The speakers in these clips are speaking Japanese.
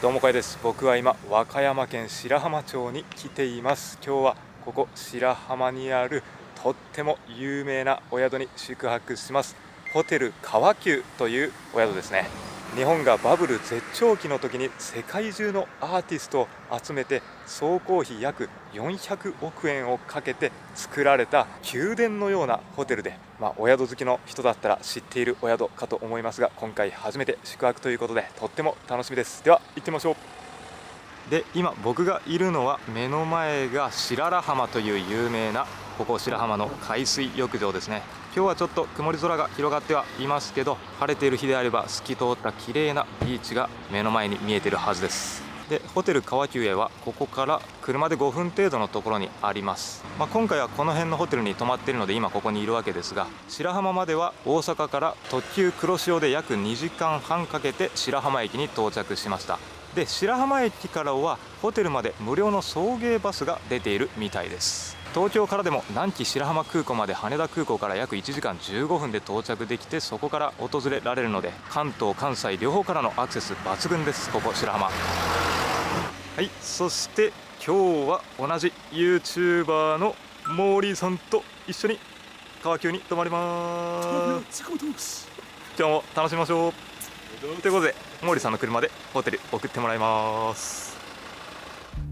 どうもこやです。僕は今和歌山県白浜町に来ています。今日はここ白浜にあるとっても有名なお宿に宿泊します。ホテル川久というお宿ですね。日本がバブル絶頂期の時に世界中のアーティストを集めて総工費約400億円をかけて作られた宮殿のようなホテルで、お宿好きの人だったら知っているお宿かと思いますが、今回初めて宿泊ということでとっても楽しみです。では行ってみましょう。で、今僕がいるのは目の前が白良浜という有名なここ白浜の海水浴場ですね。今日はちょっと曇り空が広がってはいますけど、晴れている日であれば透き通った綺麗なビーチが目の前に見えているはずです。で、ホテル川久へはここから車で5分程度のところにあります。今回はこの辺のホテルに泊まっているので今ここにいるわけですが、白浜までは大阪から特急黒潮で約2時間半かけて白浜駅に到着しました。で、白浜駅からはホテルまで無料の送迎バスが出ているみたいです。東京からでも南紀白浜空港まで羽田空港から約1時間15分で到着できて、そこから訪れられるので関東関西両方からのアクセス抜群です。ここ白浜。はい、そして今日は同じ YouTuber のモーリーさんと一緒に川久に泊まります。今日も楽しみましょう。ということでモーリーさんの車でホテル送ってもらいます。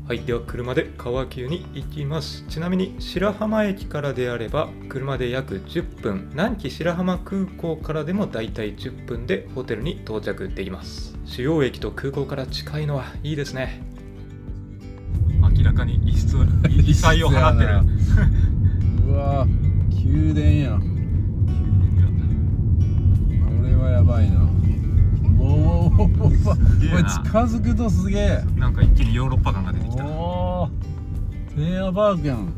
はい、では車で川久に行きます。ちなみに白浜駅からであれば車で約10分、南紀白浜空港からでもだいたい10分でホテルに到着できます。主要駅と空港から近いのはいいですね。明らかに異彩を放ってるうわー、宮殿やん。これはやばいな。おお、これ近づくとすげえ。なんか一気にヨーロッパ感が出てきた。おー、テーマパークやん。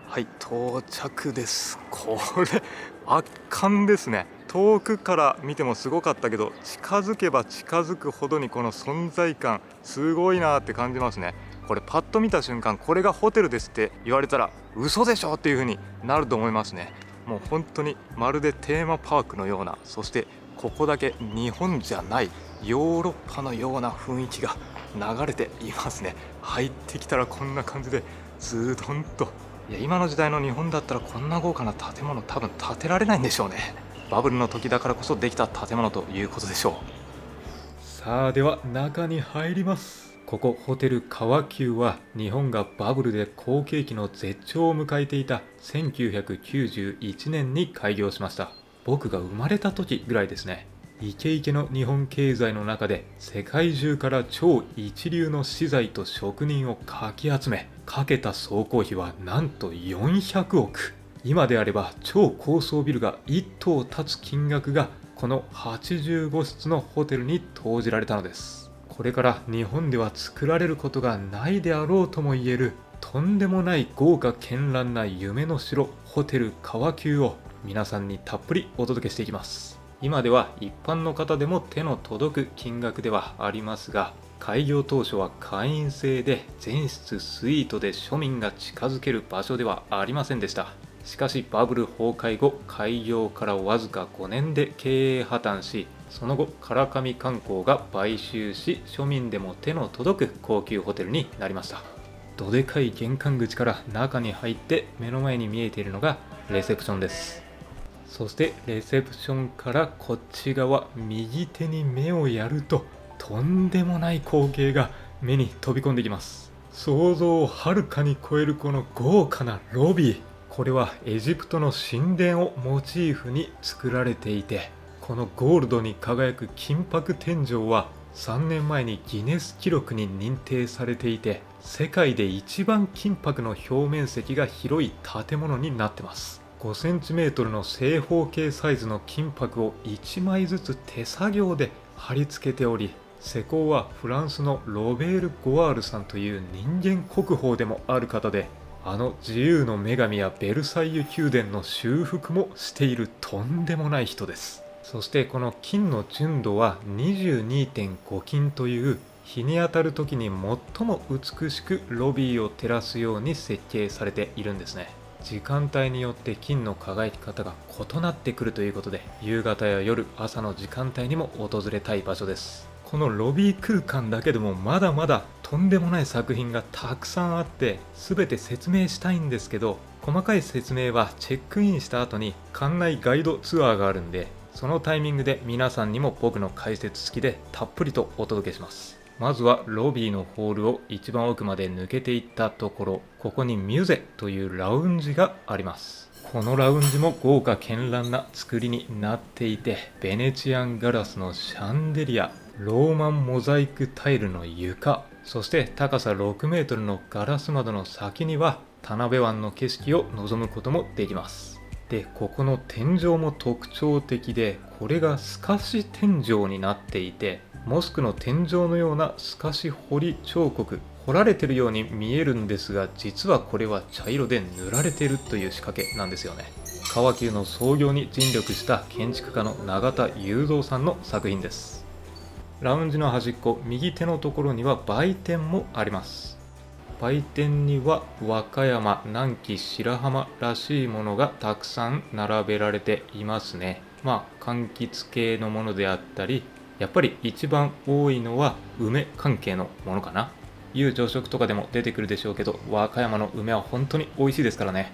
はい、到着です。これ圧巻ですね。遠くから見てもすごかったけど、近づけば近づくほどにこの存在感すごいなって感じますね。これパッと見た瞬間、これがホテルですって言われたら嘘でしょっていう風になると思いますね。もう本当にまるでテーマパークのような、そしてここだけ日本じゃないヨーロッパのような雰囲気が流れていますね。入ってきたらこんな感じでズドンと、いや、今の時代の日本だったらこんな豪華な建物多分建てられないんでしょうね。バブルの時だからこそできた建物ということでしょう。さあ、では中に入ります。ここホテル川久は日本がバブルで好景気の絶頂を迎えていた1991年に開業しました。僕が生まれた時ぐらいですね。イケイケの日本経済の中で世界中から超一流の資材と職人をかき集め、かけた総工費はなんと400億。今であれば超高層ビルが1棟建つ金額がこの85室のホテルに投じられたのです。これから日本では作られることがないであろうとも言えるとんでもない豪華絢爛な夢の城ホテル川久を皆さんにたっぷりお届けしていきます。今では一般の方でも手の届く金額ではありますが、開業当初は会員制で全室スイートで庶民が近づける場所ではありませんでした。しかしバブル崩壊後、開業からわずか5年で経営破綻し、その後唐上観光が買収し、庶民でも手の届く高級ホテルになりました。どでかい玄関口から中に入って目の前に見えているのがレセプションです。そしてレセプションからこっち側右手に目をやると、とんでもない光景が目に飛び込んできます。想像をはるかに超えるこの豪華なロビー。これはエジプトの神殿をモチーフに作られていて、このゴールドに輝く金箔天井は3年前にギネス記録に認定されていて、世界で一番金箔の表面積が広い建物になってます。5センチメートルの正方形サイズの金箔を1枚ずつ手作業で貼り付けており、施工はフランスのロベール・ゴワールさんという人間国宝でもある方で、あの自由の女神やベルサイユ宮殿の修復もしているとんでもない人です。そしてこの金の純度は 22.5 金という日に当たる時に最も美しくロビーを照らすように設計されているんですね。時間帯によって金の輝き方が異なってくるということで、夕方や夜、朝の時間帯にも訪れたい場所です。このロビー空間だけでもまだまだとんでもない作品がたくさんあって、全て説明したいんですけど、細かい説明はチェックインした後に館内ガイドツアーがあるんで、そのタイミングで皆さんにも僕の解説付きでたっぷりとお届けします。まずはロビーのホールを一番奥まで抜けていったところ、ここにミュゼというラウンジがあります。このラウンジも豪華絢爛な作りになっていて、ベネチアンガラスのシャンデリア、ローマンモザイクタイルの床、そして高さ6メートルのガラス窓の先には田辺湾の景色を望むこともできます。で、ここの天井も特徴的で、これが透かし天井になっていて、モスクの天井のような透かし彫り彫刻、彫られてるように見えるんですが、実はこれは茶色で塗られているという仕掛けなんですよね。川急の創業に尽力した建築家の永田雄三さんの作品です。ラウンジの端っこ右手のところには売店もあります。売店には和歌山、南紀、白浜らしいものがたくさん並べられていますね。柑橘系のものであったり、やっぱり一番多いのは梅関係のものかな。夕朝食とかでも出てくるでしょうけど、和歌山の梅は本当に美味しいですからね。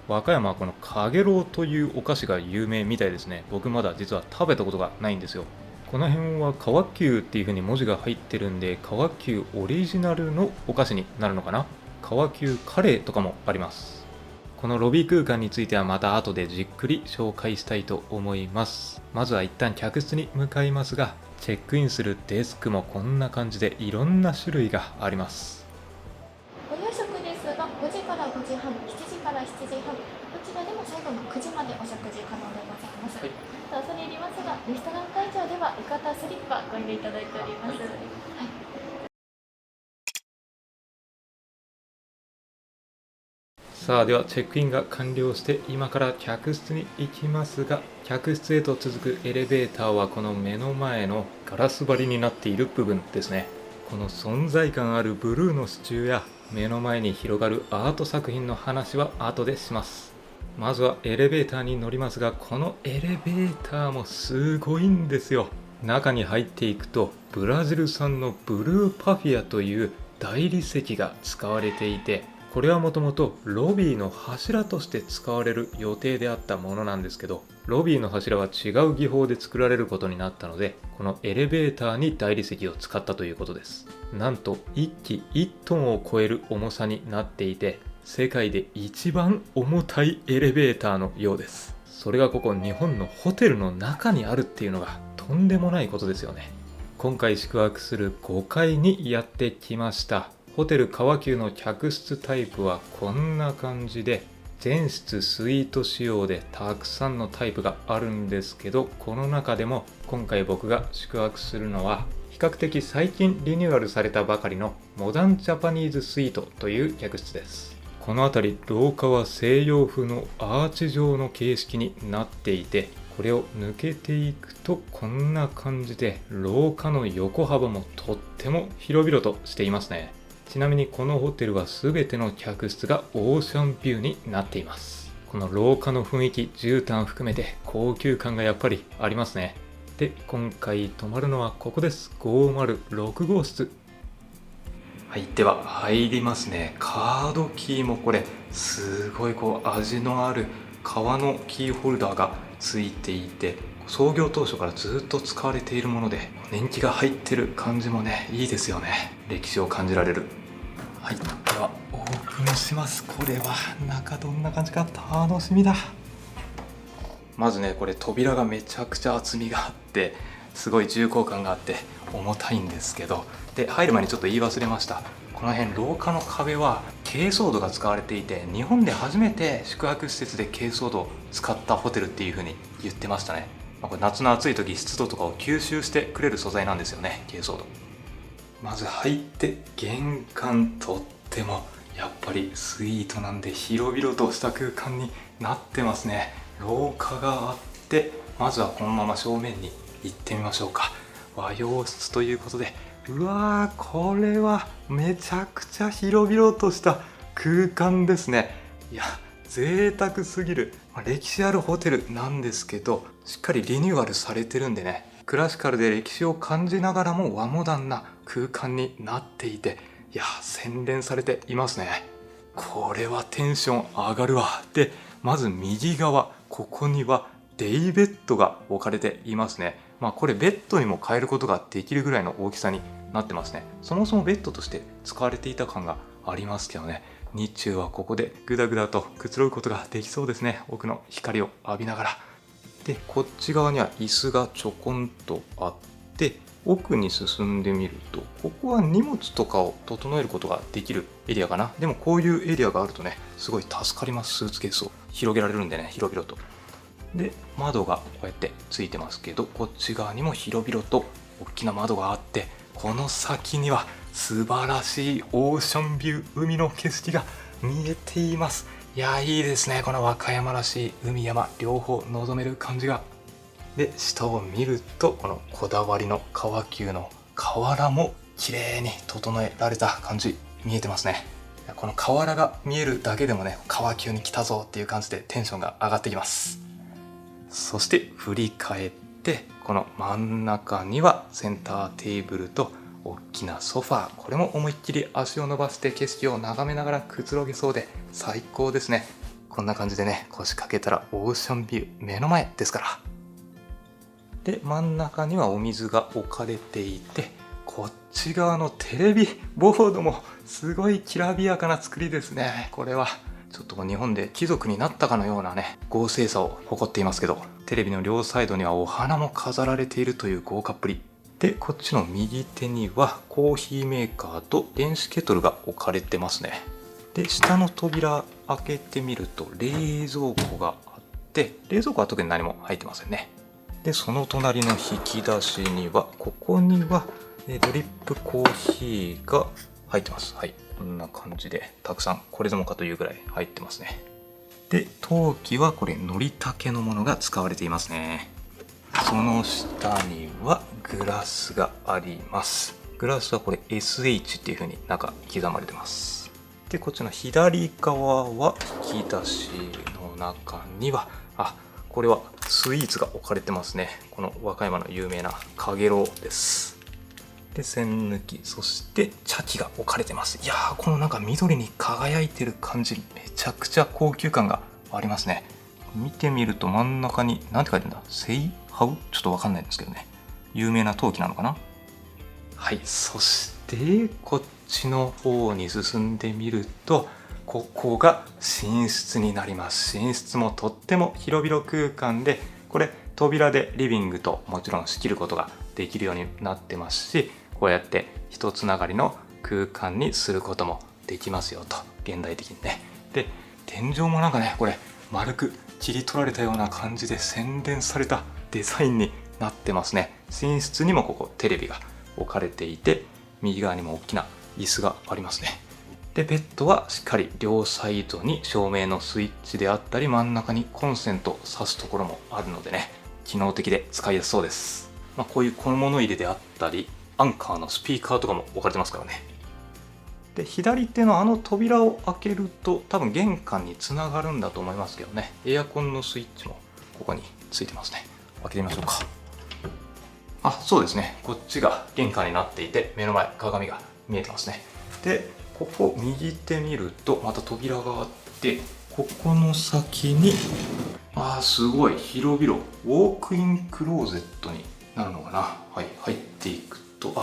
和歌山はこのかげろうというお菓子が有名みたいですね。僕まだ実は食べたことがないんですよ。この辺は川急っていう風に文字が入ってるんで、川急オリジナルのお菓子になるのかな。川急カレーとかもあります。このロビー空間についてはまた後でじっくり紹介したいと思います。まずは一旦客室に向かいますが、チェックインするデスクもこんな感じでいろんな種類があります。ご夕食ですが、5時から5時半、7時から7時半、どちらでも最後の9時までお食事可能でございます。恐れ入りますが、レストラン会場では浴衣スリッパご入れいただいております。さあ、ではチェックインが完了して今から客室に行きますが、客室へと続くエレベーターはこの目の前のガラス張りになっている部分ですね。この存在感あるブルーの支柱や目の前に広がるアート作品の話は後でします。まずはエレベーターに乗りますが、このエレベーターもすごいんですよ。中に入っていくとブラジル産のブルーパフィアという大理石が使われていて、これはもともとロビーの柱として使われる予定であったものなんですけど、ロビーの柱は違う技法で作られることになったので、このエレベーターに大理石を使ったということです。なんと1機1トンを超える重さになっていて、世界で一番重たいエレベーターのようです。それがここ日本のホテルの中にあるっていうのがとんでもないことですよね。今回宿泊する5階にやってきました。ホテル川急の客室タイプはこんな感じで、全室スイート仕様でたくさんのタイプがあるんですけど、この中でも今回僕が宿泊するのは比較的最近リニューアルされたばかりのモダンジャパニーズスイートという客室です。この辺り廊下は西洋風のアーチ状の形式になっていて、これを抜けていくとこんな感じで、廊下の横幅もとっても広々としていますね。ちなみにこのホテルは全ての客室がオーシャンビューになっています。この廊下の雰囲気、絨毯含めて高級感がやっぱりありますね。で、今回泊まるのはここです。506号室。はい、では入りますね。カードキーもこれすごい味のある革のキーホルダーがついていて、創業当初からずっと使われているもので、年季が入ってる感じもね、いいですよね。歴史を感じられる。はい、ではオープンします。これは中どんな感じか楽しみだ。まずね、これ扉がめちゃくちゃ厚みがあって、すごい重厚感があって重たいんですけど、で入る前にちょっと言い忘れました。この辺廊下の壁は珪藻土が使われていて、日本で初めて宿泊施設で珪藻土を使ったホテルっていう風に言ってましたね。これ夏の暑い時湿度とかを吸収してくれる素材なんですよね、珪藻土。まず入って玄関、とってもやっぱりスイートなんで広々とした空間になってますね。廊下があって、まずはこのまま正面に行ってみましょうか。和洋室ということで、うわー、これはめちゃくちゃ広々とした空間ですね。いや、贅沢すぎる。歴史あるホテルなんですけど、しっかりリニューアルされてるんでね、クラシカルで歴史を感じながらも和モダンな空間になっていて、いや洗練されていますね。これはテンション上がるわ。でまず右側、ここにはデイベッドが置かれていますね。これベッドにも変えることができるぐらいの大きさになってますね。そもそもベッドとして使われていた感がありますけどね。日中はここでグダグダとくつろぐことができそうですね。奥の光を浴びながら。でこっち側には椅子がちょこんとあって、奥に進んでみると、ここは荷物とかを整えることができるエリアかな。でもこういうエリアがあるとね、すごい助かります。スーツケースを広げられるんでね、広々と。で窓がこうやってついてますけど、こっち側にも広々と大きな窓があって、この先には素晴らしいオーションビュー、海の景色が見えています。いやいいですね。この和歌山らしい海山両方望める感じが。で下を見ると、このこだわりの川球の瓦も綺麗に整えられた感じ見えてますね。この瓦が見えるだけでもね、川球に来たぞっていう感じでテンションが上がってきます。そして振り返って、この真ん中にはセンターテーブルと大きなソファー。これも思いっきり足を伸ばして景色を眺めながらくつろげそうで最高ですね。こんな感じでね、腰掛けたらオーシャンビュー目の前ですから。で真ん中にはお水が置かれていて、こっち側のテレビボードもすごいきらびやかな作りですね。これはちょっと日本で貴族になったかのようなね、豪勢さを誇っていますけど、テレビの両サイドにはお花も飾られているという豪華っぷりで、こっちの右手にはコーヒーメーカーと電子ケトルが置かれてますね。で下の扉開けてみると冷蔵庫があって、冷蔵庫は特に何も入ってませんね。でその隣の引き出しには、ここにはドリップコーヒーが入ってます。はい、こんな感じでたくさん、これでもかというぐらい入ってますね。で陶器はこれのりたけのものが使われていますね。その下にはグラスがあります。グラスはこれ SH っていう風に中刻まれてます。でこっちの左側は引き出しの中には、これはスイーツが置かれてますね。この和歌山の有名なかげろうです。で栓抜き、そして茶器が置かれてます。いやー、このなんか緑に輝いてる感じ、めちゃくちゃ高級感がありますね。見てみると真ん中に何て書いてんだ、セイハウ、ちょっとわかんないんですけどね、有名な陶器なのかな。はい、そしてこっちの方に進んでみると、ここが寝室になります。寝室もとっても広々空間で、これ扉でリビングともちろん仕切ることができるようになってますし、こうやって一つながりの空間にすることもできますよと、現代的にね。で天井もなんかね、これ丸く切り取られたような感じで洗練されたデザインになってますね。寝室にもここテレビが置かれていて、右側にも大きな椅子がありますね。でベッドはしっかり両サイドに照明のスイッチであったり、真ん中にコンセント挿すところもあるのでね、機能的で使いやすそうです。こういう小物入れであったり、アンカーのスピーカーとかも置かれてますからね。で左手のあの扉を開けると多分玄関につながるんだと思いますけどね、エアコンのスイッチもここについてますね。開けてみましょうか。そうですね、こっちが玄関になっていて、目の前鏡が見えてますね。でここ右手見るとまた扉があって、ここの先にすごい広々ウォークインクローゼットになるのかな。はい、入っていくと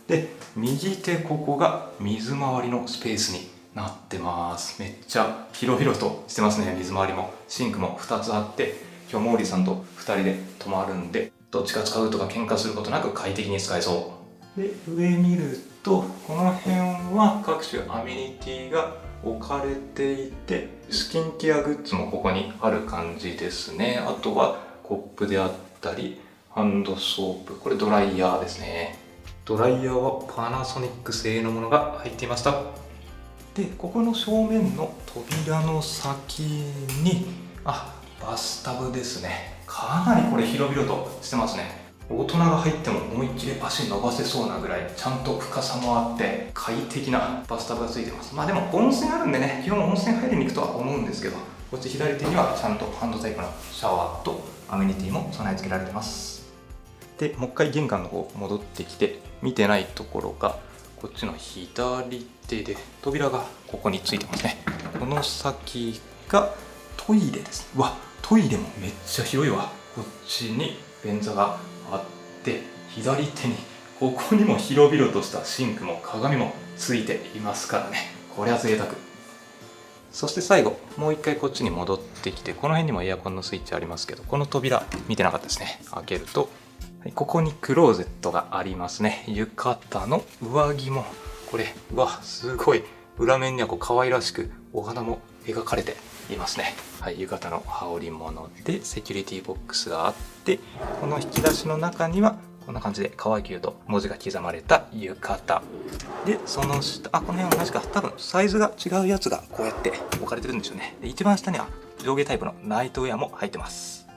で右手、ここが水回りのスペースになってます。めっちゃ広々としてますね。水回りもシンクも2つあって、今日モーリーさんと2人で泊まるんで、どっちか使うとか喧嘩することなく快適に使えそう。で上見ると、この辺は各種アメニティが置かれていて、スキンケアグッズもここにある感じですね。あとはコップであったり、ハンドソープ、これドライヤーですね。ドライヤーはパナソニック製のものが入っていました。でここの正面の扉の先にバスタブですね。かなりこれ広々としてますね。大人が入っても思いっきり足伸ばせそうなぐらい、ちゃんと深さもあって快適なバスタブがついてます。でも温泉あるんでね、基本温泉入りに行くとは思うんですけど、こっち左手にはちゃんとハンドタイプのシャワーとアメニティも備え付けられてます。でもう一回玄関の方戻ってきて、見てないところがこっちの左手で扉がここについてますね。この先がトイレです。うわ、トイレもめっちゃ広いわ。こっちに便座があって、左手にここにも広々としたシンクも鏡もついていますからね。これは贅沢。そして最後もう一回こっちに戻ってきて、この辺にもエアコンのスイッチありますけど、この扉見てなかったですね。開けると、ここにクローゼットがありますね。浴衣の上着もこれ、うわすごい、裏面にはこう可愛らしくお花も描かれていますね。はい、浴衣の羽織物でセキュリティボックスがあって、この引き出しの中にはこんな感じで可愛くと文字が刻まれた浴衣で、その下、この辺は同じか、多分サイズが違うやつがこうやって置かれてるんでしょうね。で一番下には上下タイプのナイトウェアも入ってます。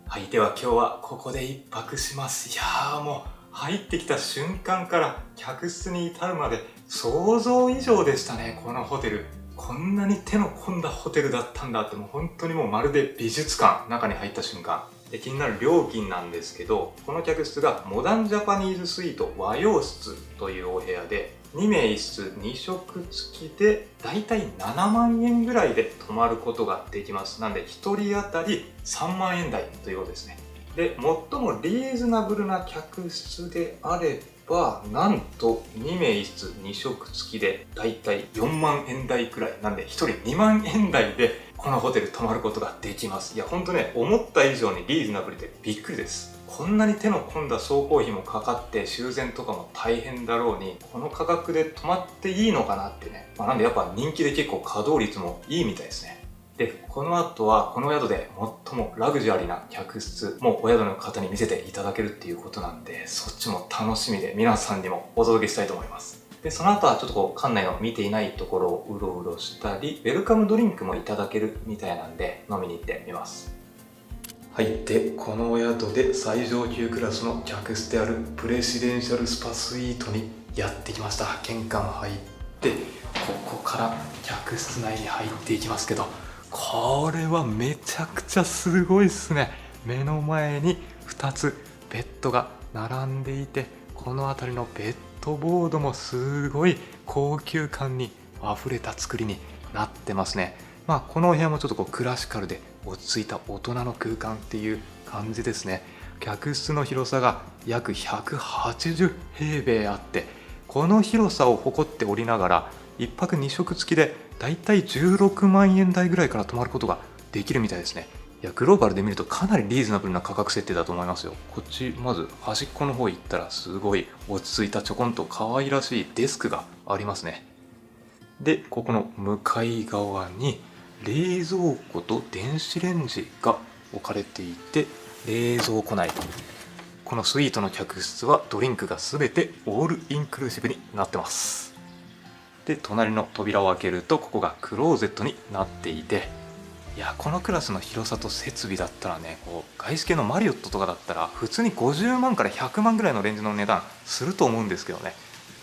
はい、では今日はここで一泊します。いやー、もう入ってきた瞬間から客室に至るまで想像以上でしたね。このホテル、こんなに手の込んだホテルだったんだって、もう本当にもうまるで美術館、中に入った瞬間で。気になる料金なんですけど、この客室がモダンジャパニーズスイート和洋室というお部屋で、2名1室2食付きでだいたい7万円ぐらいで泊まることができます。なんで1人当たり3万円台ということですね。で最もリーズナブルな客室であれば、なんと2名1室2食付きでだいたい4万円台くらいなんで、1人2万円台でこのホテル泊まることができます。いやほんとね、思った以上にリーズナブルでびっくりです。こんなに手の込んだ総工費もかかって修繕とかも大変だろうに、この価格で泊まっていいのかなってね。なんでやっぱ人気で結構稼働率もいいみたいですね。でこの後はこの宿で最もラグジュアリーな客室もお宿の方に見せていただけるっていうことなんで、そっちも楽しみで皆さんにもお届けしたいと思います。でその後はちょっとこう館内の見ていないところをうろうろしたり、ウェルカムドリンクもいただけるみたいなんで飲みに行ってみます。はい、でこのお宿で最上級クラスの客室であるプレシデンシャルスパスイートにやってきました。玄関入ってここから客室内に入っていきますけど、これはめちゃくちゃすごいっすね。目の前に2つベッドが並んでいて、この辺りのベッドボードもすごい高級感にあふれた作りになってますね。このお部屋もちょっとこうクラシカルで落ち着いた大人の空間っていう感じですね。客室の広さが約180平米あって、この広さを誇っておりながら1泊2食付きでだいたい16万円台ぐらいから泊まることができるみたいですね。いやグローバルで見るとかなりリーズナブルな価格設定だと思いますよ。こっちまず端っこの方行ったらすごい落ち着いたちょこんと可愛らしいデスクがありますね。でここの向かい側に冷蔵庫と電子レンジが置かれていて、冷蔵庫内このスイートの客室はドリンクが全てオールインクルーシブになってます。で隣の扉を開けるとここがクローゼットになっていて、いやこのクラスの広さと設備だったらね、こう外資系のマリオットとかだったら普通に50万から100万ぐらいのレンジの値段すると思うんですけどね。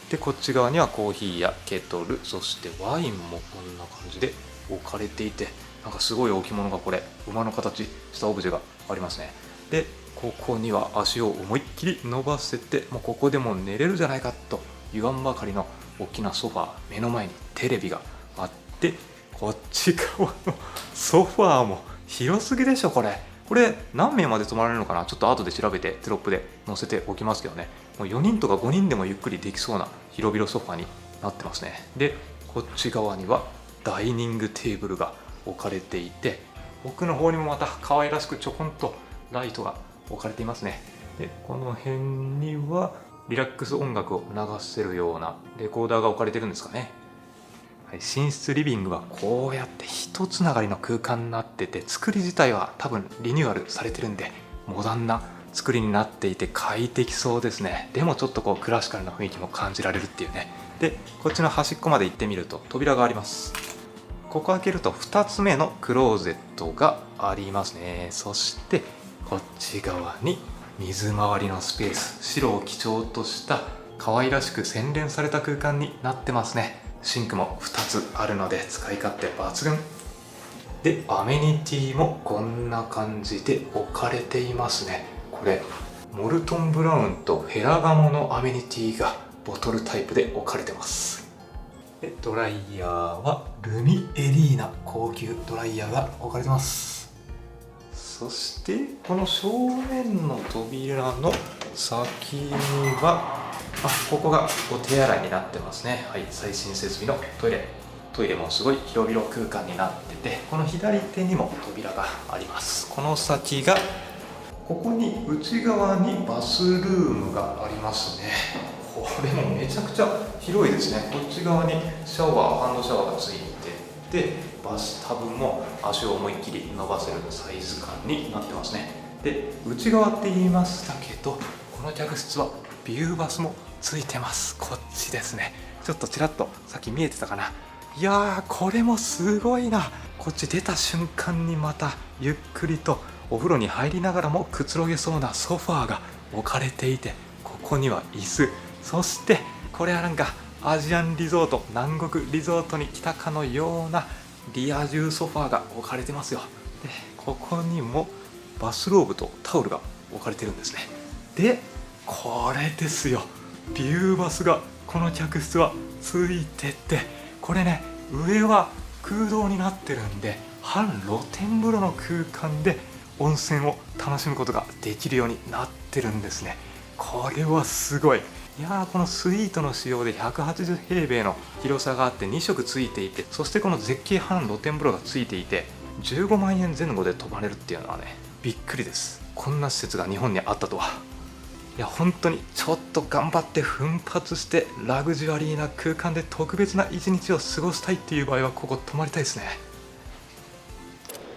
でこっち側にはコーヒーやケトル、そしてワインもこんな感じで置かれていて、なんかすごい置物がこれ馬の形したオブジェがありますね。でここには足を思いっきり伸ばせて、もうここでも寝れるじゃないかと言わんばかりの大きなソファー、目の前にテレビがあって、こっち側のソファーも広すぎでしょ。これ何名まで泊まれるのかな、ちょっと後で調べてテロップで載せておきますけどね。もう4人とか5人でもゆっくりできそうな広々ソファーになってますね。でこっち側にはダイニングテーブルが置かれていて、奥の方にもまた可愛らしくちょこんとライトが置かれていますね。でこの辺にはリラックス音楽を流せるようなレコーダーが置かれてるんですかね。はい、寝室リビングはこうやって一つながりの空間になってて、作り自体は多分リニューアルされてるんでモダンな作りになっていて快適そうですね。でもちょっとこうクラシカルな雰囲気も感じられるっていうね。でこっちの端っこまで行ってみると扉があります。ここ開けると2つ目のクローゼットがありますね。そしてこっち側に水回りのスペース、白を基調とした可愛らしく洗練された空間になってますね。シンクも2つあるので使い勝手抜群で、アメニティもこんな感じで置かれていますね。これモルトンブラウンとフェラガモのアメニティがボトルタイプで置かれてます。でドライヤーはルミエリーナ高級ドライヤーが置かれてます。そしてこの正面の扉の先にはここがお手洗いになってますね。はい、最新設備のトイレもすごい広々空間になってて、この左手にも扉があります。この先がここに内側にバスルームがありますね。これもめちゃくちゃ広いですね。こっち側にハンドシャワーがついてて、バスタブも足を思いっきり伸ばせるサイズ感になってますね。で内側って言いましたけど、この客室はビューバスもついてます。こっちですね。ちょっとちらっとさっき見えてたかな。いやー、これもすごいな。こっち出た瞬間にまたゆっくりとお風呂に入りながらもくつろげそうなソファーが置かれていて、ここには椅子、そしてこれはなんかアジアンリゾート、南国リゾートに来たかのようなリア充ソファーが置かれてますよ。でここにもバスローブとタオルが置かれてるんですね。でこれですよ、ビューバスがこの客室はついてて、これね、上は空洞になってるんで半露天風呂の空間で温泉を楽しむことができるようになってるんですね。これはすごい。いやー、このスイートの仕様で180平米の広さがあって2食ついていて、そしてこの絶景半露天風呂がついていて15万円前後で泊まれるっていうのはね、びっくりです。こんな施設が日本にあったとは。いや本当にちょっと頑張って奮発してラグジュアリーな空間で特別な一日を過ごしたいっていう場合はここ泊まりたいですね。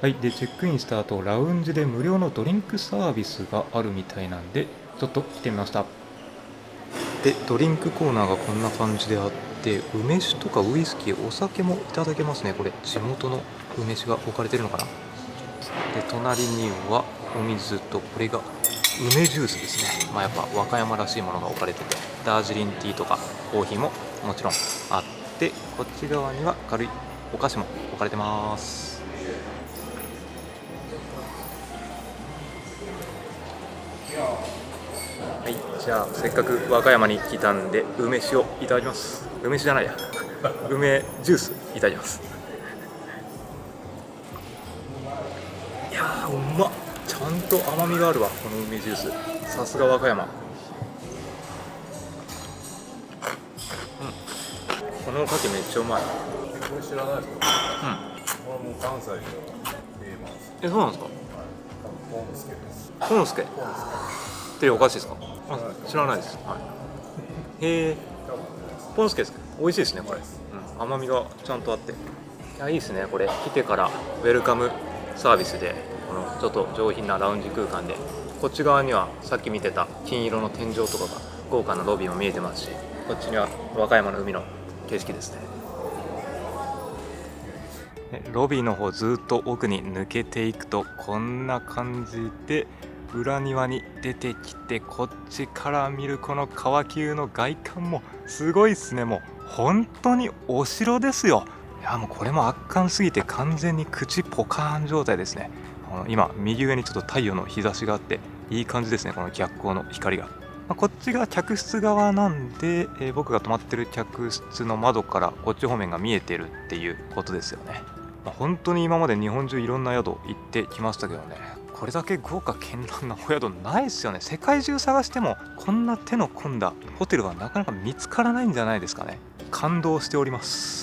はい、でチェックインした後ラウンジで無料のドリンクサービスがあるみたいなんでちょっと来てみました。でドリンクコーナーがこんな感じであって、梅酒とかウイスキー、お酒もいただけますね。これ地元の梅酒が置かれてるのかな。で隣にはお水と、これが梅ジュースですね。やっぱ和歌山らしいものが置かれてて、ダージリンティーとかコーヒーももちろんあって、こっち側には軽いお菓子も置かれてます。はい、じゃあせっかく和歌山に来たんで梅酒をいただきます。梅酒じゃないや梅ジュースいただきます。いやー、うまっ。ちゃんと甘みがあるわ、この梅ジュース。さすが和歌山。このおかきめっちゃうまい。これ知らないですか？これもう関西では定番です。そうなんですか？ポンスケです。ポンスケっていうお菓子ですか？知らないです。はい、へえ、ポンスケですか？美味しいですねこれ。甘みがちゃんとあって、いやいいですね。これ来てからウェルカムサービスでこのちょっと上品なラウンジ空間で、こっち側にはさっき見てた金色の天井とかが豪華なロビーも見えてますし、こっちには和歌山の海の景色ですね。ロビーの方ずっと奥に抜けていくとこんな感じで裏庭に出てきて、こっちから見るこの川急の外観もすごいっすね。もう本当にお城ですよ。いやもうこれも圧巻すぎて完全に口ポカーン状態ですね。今右上にちょっと太陽の日差しがあっていい感じですね、この逆光の光が。こっちが客室側なんで、僕が泊まってる客室の窓からこっち方面が見えてるっていうことですよね。本当に今まで日本中いろんな宿行ってきましたけどね、これだけ豪華絢爛なお宿ないですよね。世界中探してもこんな手の込んだホテルはなかなか見つからないんじゃないですかね。感動しております。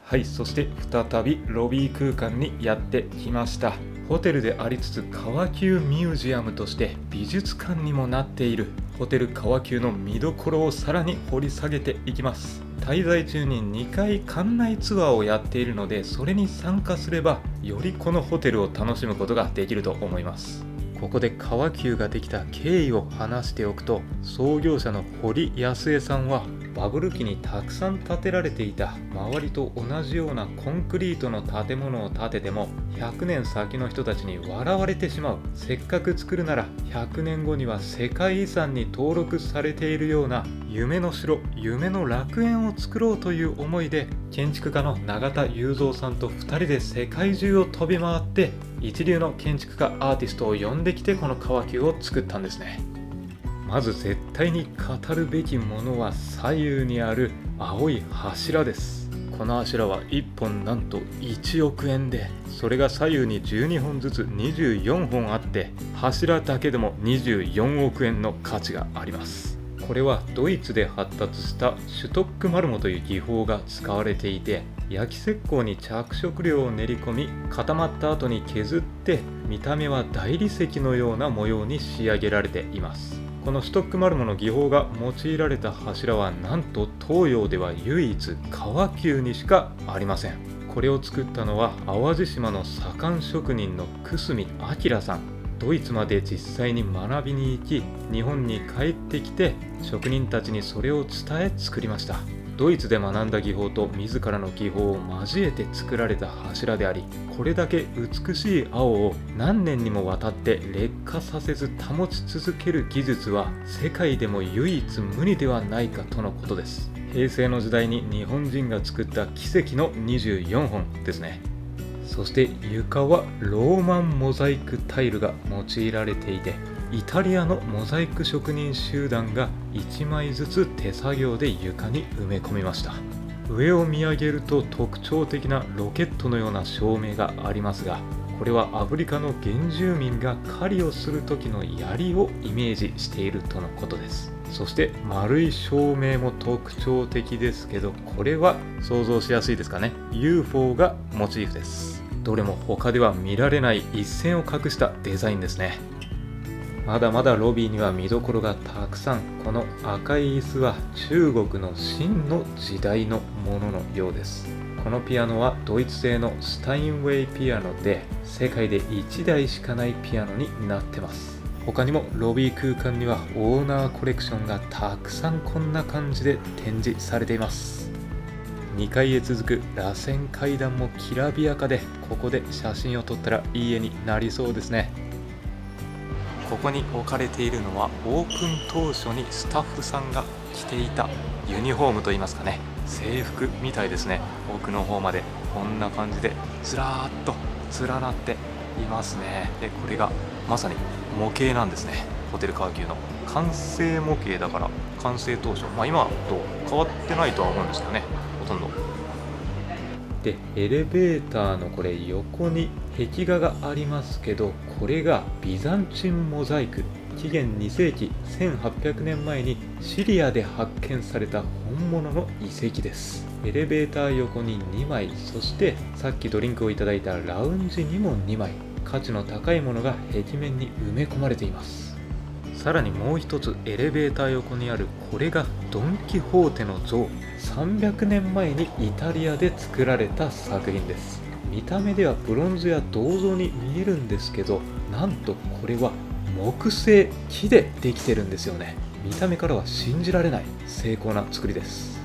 はい、そして再びロビー空間にやってきました。ホテルでありつつ川急ミュージアムとして美術館にもなっているホテル川急の見どころをさらに掘り下げていきます。滞在中に2回館内ツアーをやっているので、それに参加すればよりこのホテルを楽しむことができると思います。ここで川急ができた経緯を話しておくと、創業者の堀安江さんはバブル期にたくさん建てられていた周りと同じようなコンクリートの建物を建てても100年先の人たちに笑われてしまう。せっかく作るなら100年後には世界遺産に登録されているような夢の城、夢の楽園を作ろうという思いで、建築家の永田雄三さんと2人で世界中を飛び回って一流の建築家アーティストを呼んできてこの川急を作ったんですね。まず絶対に語るべきものは左右にある青い柱です。この柱は1本なんと1億円で、それが左右に12本ずつ24本あって、柱だけでも24億円の価値があります。これはドイツで発達したシュトックマルモという技法が使われていて、焼き石膏に着色料を練り込み固まった後に削って、見た目は大理石のような模様に仕上げられています。このシュトックマルモの技法が用いられた柱はなんと東洋では唯一川急にしかありません。これを作ったのは淡路島の左官職人の久住明さん。ドイツまで実際に学びに行き、日本に帰ってきて職人たちにそれを伝え作りました。ドイツで学んだ技法と自らの技法を交えて作られた柱であり、これだけ美しい青を何年にもわたって劣化させず保ち続ける技術は世界でも唯一無二ではないかとのことです。平成の時代に日本人が作った奇跡の24本ですね。そして床はローマンモザイクタイルが用いられていて、イタリアのモザイク職人集団が1枚ずつ手作業で床に埋め込みました。上を見上げると特徴的なロケットのような照明がありますが、これはアフリカの原住民が狩りをする時の槍をイメージしているとのことです。そして丸い照明も特徴的ですけど、これは想像しやすいですかね。 UFO がモチーフです。どれも他では見られない一線を画したデザインですね。まだまだロビーには見どころがたくさん。この赤い椅子は中国の秦の時代のもののようです。このピアノはドイツ製のスタインウェイピアノで、世界で1台しかないピアノになってます。他にもロビー空間にはオーナーコレクションがたくさんこんな感じで展示されています。2階へ続く螺旋階段もきらびやかで、ここで写真を撮ったらいい絵になりそうですね。ここに置かれているのはオープン当初にスタッフさんが着ていたユニフォームといいますかね、制服みたいですね。奥の方までこんな感じでずらーっと連なっていますね。でこれがまさに模型なんですね。ホテル川急の完成模型だから完成当初、今と変わってないとは思うんですよね、ほとんど。でエレベーターのこれ横に壁画がありますけど、これがビザンチンモザイク。紀元2世紀1800年前にシリアで発見された本物の遺跡です。エレベーター横に2枚、そしてさっきドリンクをいただいたラウンジにも2枚、価値の高いものが壁面に埋め込まれています。さらにもう一つ、エレベーター横にあるこれがドン・キホーテの像。300年前にイタリアで作られた作品です。見た目ではブロンズや銅像に見えるんですけど、なんとこれは木製、木でできてるんですよね。見た目からは信じられない精巧な作りです。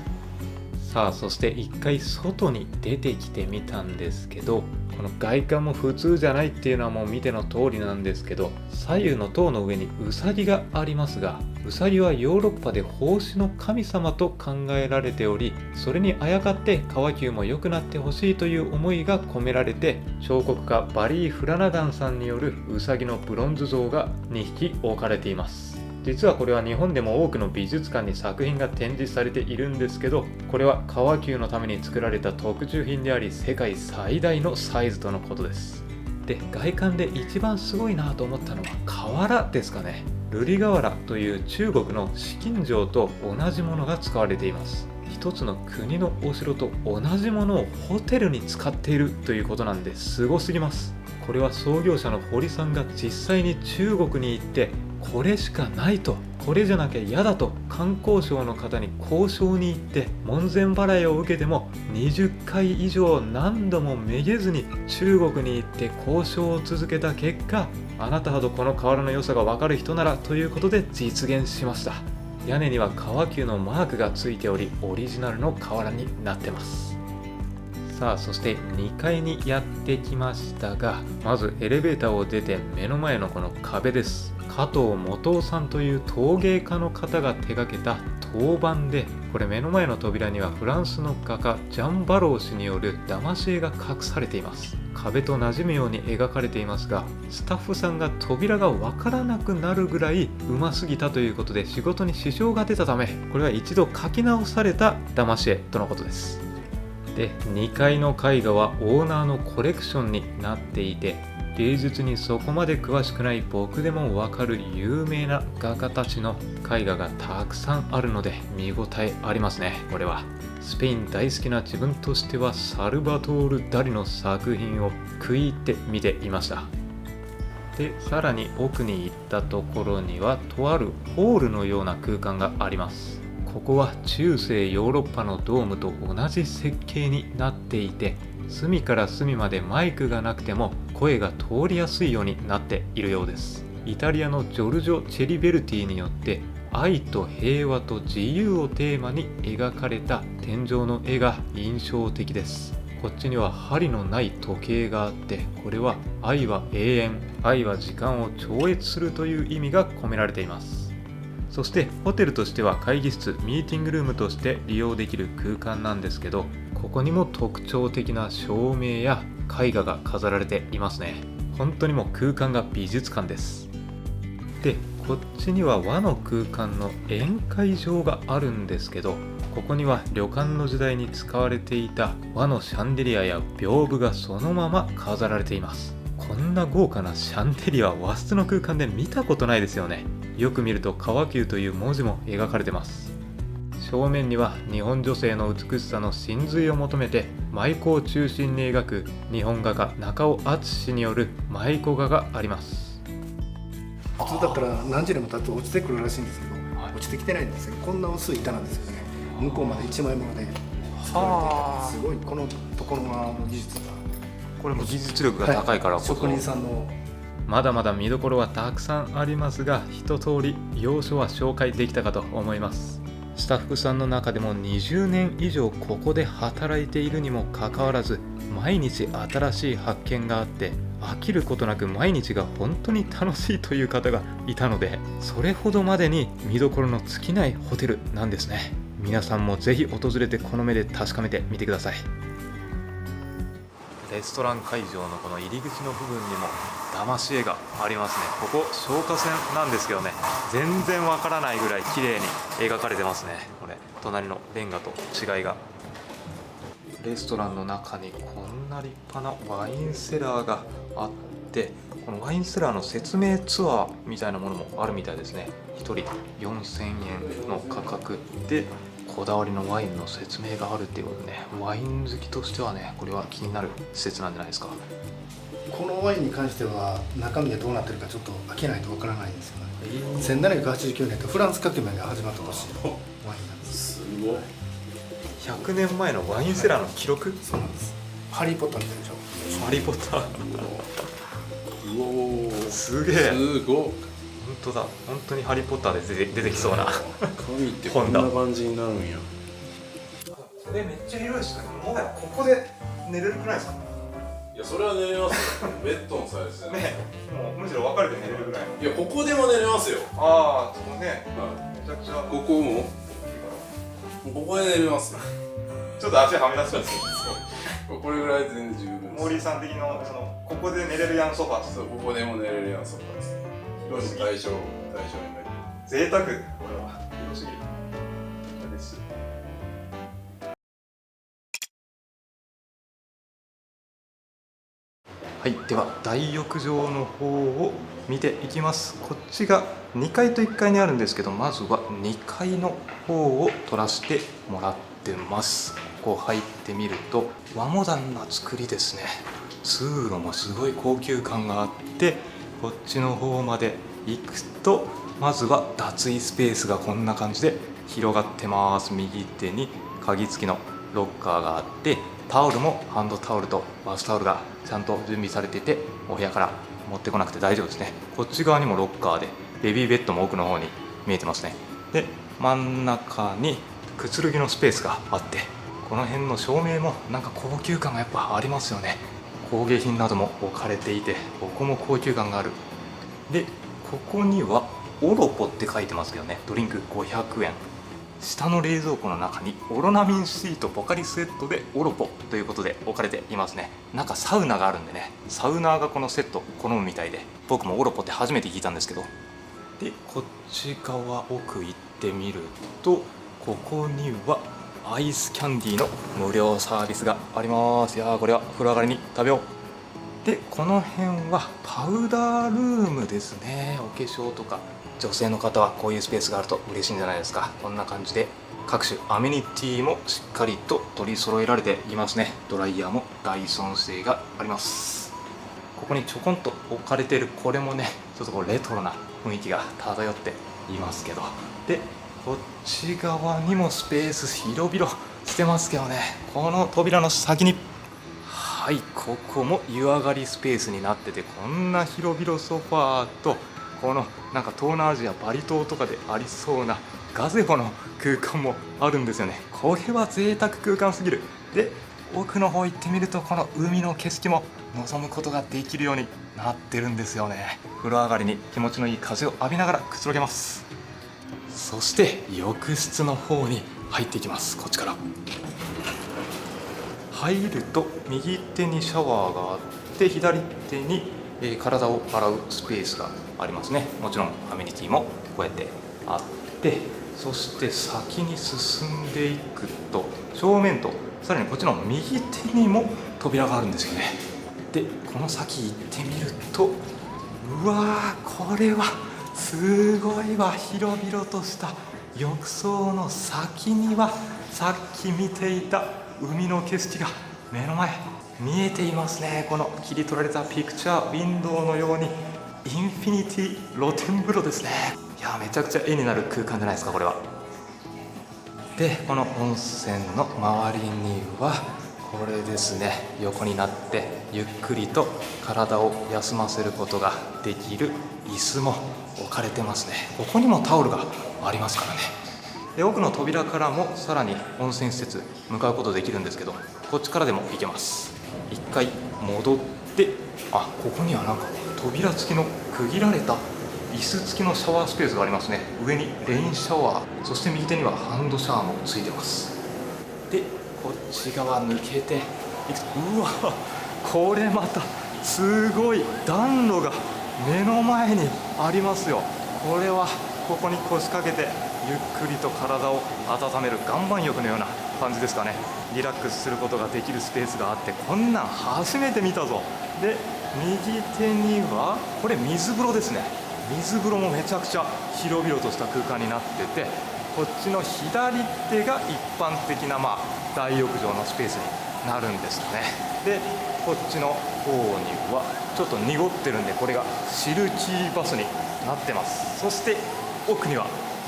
さあそして一回外に出てきてみたんですけど、この外観も普通じゃないっていうのはもう見ての通りなんですけど、左右の塔の上にウサギがありますが、ウサギはヨーロッパで奉仕の神様と考えられており、それにあやかって川急も良くなってほしいという思いが込められて、彫刻家バリー・フラナガンさんによるウサギのブロンズ像が2匹置かれています。実はこれは日本でも多くの美術館に作品が展示されているんですけど、これは川急のために作られた特注品であり、世界最大のサイズとのことです。で外観で一番すごいなと思ったのは瓦ですかね。瑠璃瓦という中国の紫禁城と同じものが使われています。一つの国のお城と同じものをホテルに使っているということなんですごすぎます。これは創業者の堀さんが実際に中国に行って、これしかないと、これじゃなきゃ嫌だと観光省の方に交渉に行って、門前払いを受けても20回以上何度もめげずに中国に行って交渉を続けた結果、あなたほどこの瓦の良さが分かる人ならということで実現しました。屋根には川急のマークがついており、オリジナルの瓦になってます。さあ、そして2階にやってきましたが、まずエレベーターを出て目の前のこの壁です。加藤元夫さんという陶芸家の方が手掛けた陶板で、これ目の前の扉にはフランスの画家ジャン・バロー氏による騙し絵が隠されています。壁と馴染むように描かれていますが、スタッフさんが扉がわからなくなるぐらいうますぎたということで仕事に支障が出たため、これは一度描き直された騙し絵とのことです。で、2階の絵画はオーナーのコレクションになっていて、芸術にそこまで詳しくない僕でもわかる有名な画家たちの絵画がたくさんあるので見応えありますね。これはスペイン大好きな自分としてはサルバトール・ダリの作品を食い入って見ていました。で、さらに奥に行ったところにはとあるホールのような空間があります。ここは中世ヨーロッパのドームと同じ設計になっていて、隅から隅までマイクがなくても声が通りやすいようになっているようです。イタリアのジョルジョ・チェリベルティによって愛と平和と自由をテーマに描かれた天井の絵が印象的です。こっちには針のない時計があって、これは愛は永遠、愛は時間を超越するという意味が込められています。そしてホテルとしては会議室、ミーティングルームとして利用できる空間なんですけど、ここにも特徴的な照明や絵画が飾られていますね。本当にもう空間が美術館です。で、こっちには和の空間の宴会場があるんですけど、ここには旅館の時代に使われていた和のシャンデリアや屏風がそのまま飾られています。こんな豪華なシャンデリアは和室の空間で見たことないですよね。よく見ると川急という文字も描かれてます。正面には日本女性の美しさの真髄を求めて舞妓を中心に描く日本画家中尾敦氏による舞妓画があります。普通だったら何十年も経って落ちてくるらしいんですけど、はい、落ちてきてないんですけど、こんな薄い板なんですよね。向こうまで一枚物で作られていた。すごいこの床の技術が、これも技術力が高いからこそ、職人さんのまだまだ見どころはたくさんありますが、一通り要所は紹介できたかと思います。スタッフさんの中でも20年以上ここで働いているにもかかわらず、毎日新しい発見があって飽きることなく毎日が本当に楽しいという方がいたので、それほどまでに見どころの尽きないホテルなんですね。皆さんもぜひ訪れてこの目で確かめてみてください。レストラン会場のこの入り口の部分にも騙し絵がありますね。ここ消火栓なんですけどね、全然わからないぐらい綺麗に描かれてますね。これ隣のレンガと違いが。レストランの中にこんな立派なワインセラーがあって、このワインセラーの説明ツアーみたいなものもあるみたいですね。1人4000円の価格でこだわりのワインの説明があるっていうことでね、ワイン好きとしてはね、これは気になる施設なんじゃないですか。このワインに関しては中身がどうなってるかちょっと開けないとわからないんですよね。1789年とフランス革命が始まった年のワインなんです。すごい。100年前のワインセラーの記録。そうなんです。ハリー・ポッターみたいでしょ。ハリーポッター。うおー、すげえ。すごい。本当だ、本当にハリーポッターで出てきそうな神ってこんな感じになるんや。これめっちゃ広いですね。もはやここで寝れるくないですか。いや、それは寝れますよ。ベッドのサイズでね、もうむしろ分かれて寝れるぐらい。いや、ここでも寝れますよ。ああ、そうね、はめちゃくちゃい。ここもここで寝れます。ちょっと足はみ出します。これぐらい全然十分です。モーリーさん的のそのここで寝れるやんソファー。そう、ここでも寝れるやんソファです。広すぎ。対象になり。贅沢。これは広すぎる。これです。はい、では大浴場の方を見ていきます。こっちが2階と1階にあるんですけど、まずは2階の方を撮らせてもらってます。ここ入ってみると和モダンな作りですね。通路もすごい高級感があって、こっちの方まで行くとまずは脱衣スペースがこんな感じで広がってます。右手に鍵付きのロッカーがあって、タオルもハンドタオルとバスタオルがちゃんと準備されていて、お部屋から持ってこなくて大丈夫ですね。こっち側にもロッカーでベビーベッドも奥の方に見えてますね。で真ん中にくつろぎのスペースがあって、この辺の照明もなんか高級感がやっぱありますよね。工芸品なども置かれていて、ここも高級感がある。でここにはオロポって書いてますけどね、ドリンク500円。下の冷蔵庫の中にオロナミンシートポカリセットでオロポということで置かれていますね。なんかサウナがあるんでね、サウナーがこのセット好むみたいで、僕もオロポって初めて聞いたんですけど。でこっち側奥行ってみると、ここにはアイスキャンディーの無料サービスがあります。いやー、これは風呂上がりに食べよう。でこの辺はパウダールームですね。お化粧とか女性の方はこういうスペースがあると嬉しいんじゃないですか。こんな感じで各種アメニティもしっかりと取り揃えられていますね。ドライヤーもダイソン製があります。ここにちょこんと置かれているこれもね、ちょっとこうレトロな雰囲気が漂っていますけど。でこっち側にもスペース広々してますけどね、この扉の先に、はい、ここも湯上がりスペースになってて、こんな広々ソファーと、このなんか東南アジアバリ島とかでありそうなガゼボの空間もあるんですよね。これは贅沢空間すぎる。で奥の方行ってみると、この海の景色も望むことができるようになってるんですよね。風呂上がりに気持ちのいい風を浴びながらくつろげます。そして浴室の方に入っていきます。こっちから入ると右手にシャワーがあって、左手に体を洗うスペースがありますね。もちろんアメニティもこうやってあって、そして先に進んでいくと正面とさらにこっちの右手にも扉があるんですよね。でこの先行ってみると、うわー、これはすごいわ。広々とした浴槽の先にはさっき見ていた海の景色が目の前見えていますね。この切り取られたピクチャーウィンドウのようにインフィニティ露天風呂ですね。いやめちゃくちゃ絵になる空間じゃないですか、これは。でこの温泉の周りにはこれですね、横になってゆっくりと体を休ませることができる椅子も置かれてますね。ここにもタオルがありますからね。で奥の扉からもさらに温泉施設向かうことできるんですけど、こっちからでも行けます。一回戻って、あ、ここにはなんか扉付きの区切られた椅子付きのシャワースペースがありますね。上にレインシャワー、そして右手にはハンドシャワーもついてます。でこっち側抜けていくと、うわ、これまたすごい暖炉が目の前にありますよ。これはここに腰掛けてゆっくりと体を温める岩盤浴のような感じですかね。リラックスすることができるスペースがあって、こんなん初めて見たぞ。で右手にはこれ水風呂ですね。水風呂もめちゃくちゃ広々とした空間になってて、こっちの左手が一般的な大浴場のスペースになるんですよね。でこっちの方にはちょっと濁ってるんで、これがシルキーバスになってます。そして奥には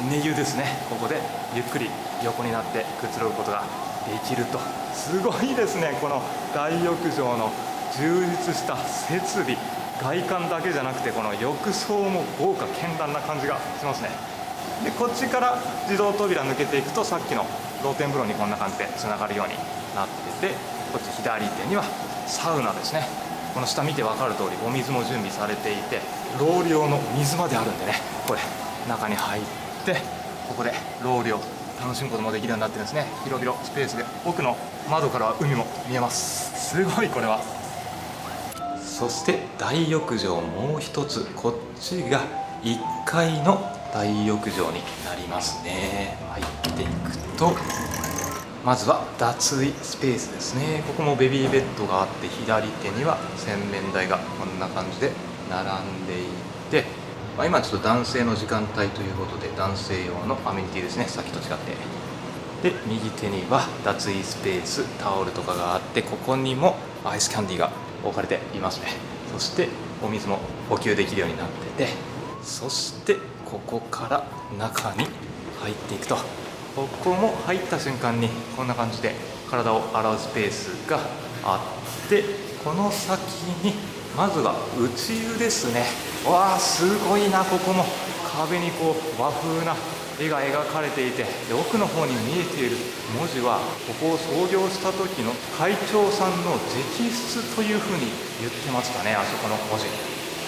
寝湯ですね。ここでゆっくり横になってくつろぐことができると。すごいですね、この大浴場の充実した設備。外観だけじゃなくて、この浴槽も豪華絢爛な感じがしますね。でこっちから自動扉抜けていくと、さっきの露天風呂にこんな感じでつながるようになってて、こっち左手にはサウナですね。この下見て分かる通りお水も準備されていて、ロウリュ用の水まであるんでね、これ中に入ってここでロウリュを楽しむこともできるようになってるんですね。広々スペースで、奥の窓からは海も見えます。すごい、これは。そして大浴場もう一つ、こっちが1階の大浴場になりますね。入っていくと、まずは脱衣スペースですね。ここもベビーベッドがあって、左手には洗面台がこんな感じで並んでいて、今ちょっと男性の時間帯ということで男性用のアメニティですね、さっきと違って。で右手には脱衣スペース、タオルとかがあって、ここにもアイスキャンディーが置かれていますね。そしてお水も補給できるようになってて、そしてここから中に入っていくと、ここも入った瞬間にこんな感じで体を洗うスペースがあって、この先にまずは内湯ですね。わあ、すごいな。ここも壁にこう和風な絵が描かれていて、で奥の方に見えている文字はここを創業した時の会長さんの直筆というふうに言ってましたね。あそこの文字、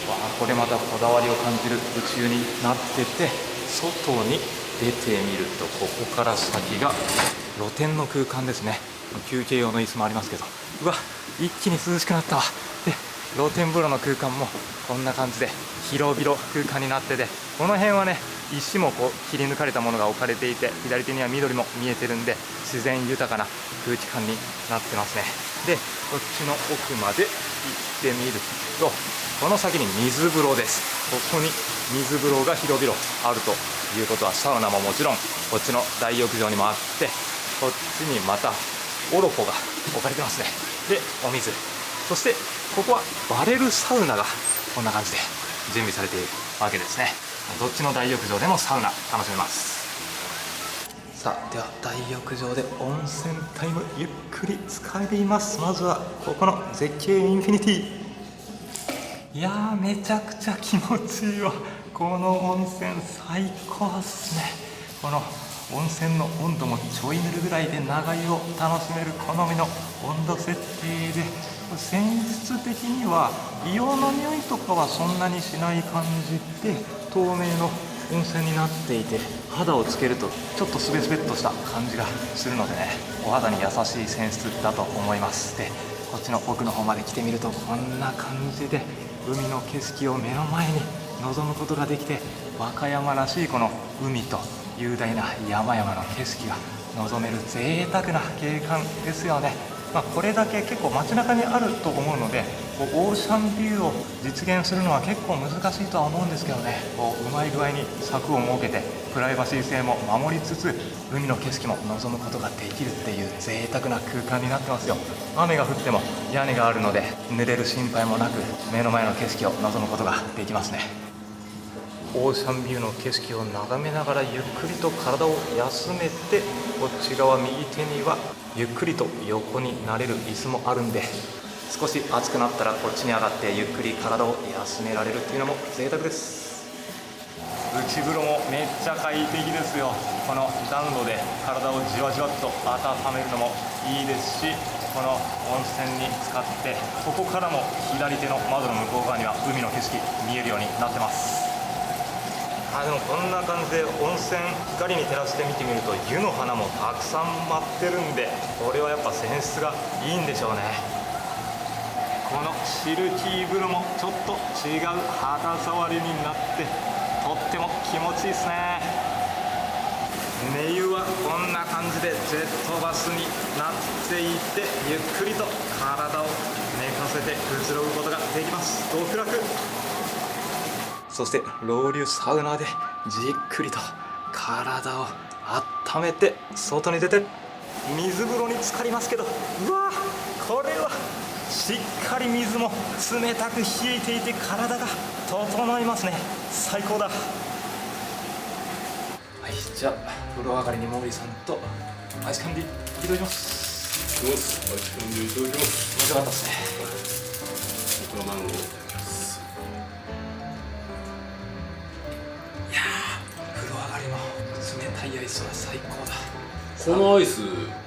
わあ、これまたこだわりを感じる宇宙になってて、外に出てみるとここから先が露天の空間ですね。休憩用の椅子もありますけど、うわ、一気に涼しくなったわ。で露天風呂の空間もこんな感じで広々空間になってて、この辺はね、石もこう切り抜かれたものが置かれていて、左手には緑も見えてるんで、自然豊かな空気感になってますね。でこっちの奥まで行ってみると、この先に水風呂です。ここに水風呂が広々あるということは、サウナももちろんこっちの大浴場にもあって、こっちにまたオロポが置かれてますね。でお水、そしてここはバレルサウナがこんな感じで準備されているわけですね。どっちの大浴場でもサウナ楽しめます。さあ、では大浴場で温泉タイムゆっくり使えています。まずはここの絶景インフィニティ。いやー、めちゃくちゃ気持ちいいわ。この温泉最高ですね。この温泉の温度もちょいぬるぐらいで長湯を楽しめる好みの温度設定で、泉質的には硫黄の匂いとかはそんなにしない感じで、透明の温泉になっていて、肌をつけるとちょっとスベスベっとした感じがするのでね、お肌に優しい泉質だと思います。でこっちの奥の方まで来てみると、こんな感じで海の景色を目の前に望むことができて、和歌山らしいこの海と雄大な山々の景色が望める贅沢な景観ですよね。これだけ結構街中にあると思うので、オーシャンビューを実現するのは結構難しいとは思うんですけどね、うまい具合に柵を設けてプライバシー性も守りつつ、海の景色も望むことができるっていう贅沢な空間になってますよ。雨が降っても屋根があるので濡れる心配もなく、目の前の景色を望むことができますね。オーシャンビューの景色を眺めながらゆっくりと体を休めて、こっち側右手にはゆっくりと横になれる椅子もあるんで、少し暑くなったらこっちに上がってゆっくり体を休められるっていうのも贅沢です。内風呂もめっちゃ快適ですよ。この暖炉で体をじわじわっと温めるのもいいですし、この温泉に浸かって、ここからも左手の窓の向こう側には海の景色見えるようになってます。でもこんな感じで温泉光に照らして見てみると、湯の花もたくさん舞ってるんで、これはやっぱ泉質がいいんでしょうね。このシルキー風呂もちょっと違う肌触りになって、とっても気持ちいいですね。寝湯はこんな感じでジェットバスになっていて、ゆっくりと体を寝かせてくつろぐことができます。極楽。そしてロウリュサウナでじっくりと体を温めて、外に出て水風呂に浸かりますけど、うわー、これはしっかり水も冷たく冷えていて、体が整いますね。最高だ。はい、じゃあ風呂上がりに毛利さんとアイスキャンディーいただきます。アイスキャンディーいただきます。面白かったですね。僕はマンゴー。冷たいアイスは最高だ。このアイス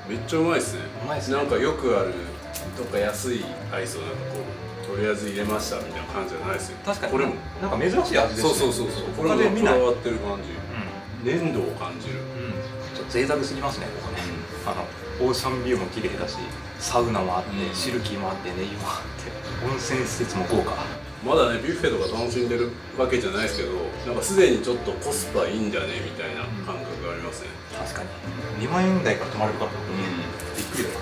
めっちゃうまいっすね。うまいっすね。なんかよくあるどっか安いアイスをなんかこうとりあえず入れましたみたいな感じじゃないですよ。確かにこれもなんか珍しい味ですね。そうこれもこだわってる感じ、粘土を感じる。ちょっと贅沢すぎますね、ここね。オーシャンビューも綺麗だし、サウナもあって、シルキーもあって、寝湯もあって、温泉施設も豪華。まだねビュッフェとか楽しんでるわけじゃないですけど、なんかすでにちょっとコスパいいんじゃねみたいな感覚がありますね。確かに2万円台から泊まれるから、びっくりだな。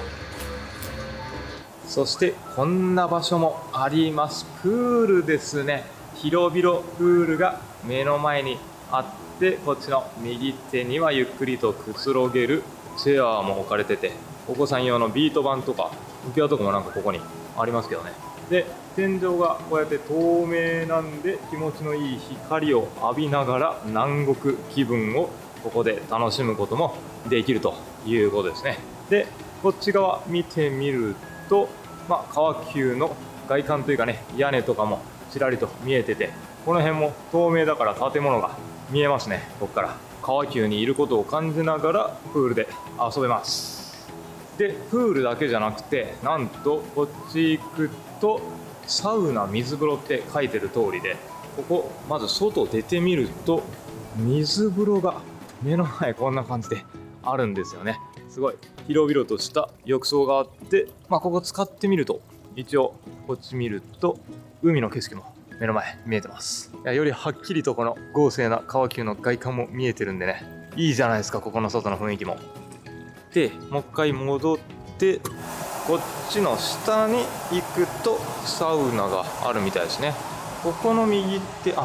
そしてこんな場所もあります。プールですね。広々プールが目の前にあって、こっちの右手にはゆっくりとくつろげるチェアも置かれてて、お子さん用のビート板とか浮き輪とかもなんかここにありますけどね。で天井がこうやって透明なんで、気持ちのいい光を浴びながら南国気分をここで楽しむこともできるということですね。でこっち側見てみると、川急の外観というかね、屋根とかもちらりと見えてて、この辺も透明だから建物が見えますね、ここから。川急にいることを感じながらプールで遊べます。でプールだけじゃなくて、なんとこっち行くとサウナ水風呂って書いてる通りで、ここまず外出てみると水風呂が目の前こんな感じであるんですよね。すごい広々とした浴槽があって、ここ使ってみると、一応こっち見ると海の景色も目の前見えてます。いや、よりはっきりとこの豪勢な川急の外観も見えてるんでね、いいじゃないですか、ここの外の雰囲気も。でもう一回戻って、こっちの下に行くとサウナがあるみたいですね。ここの右手、こ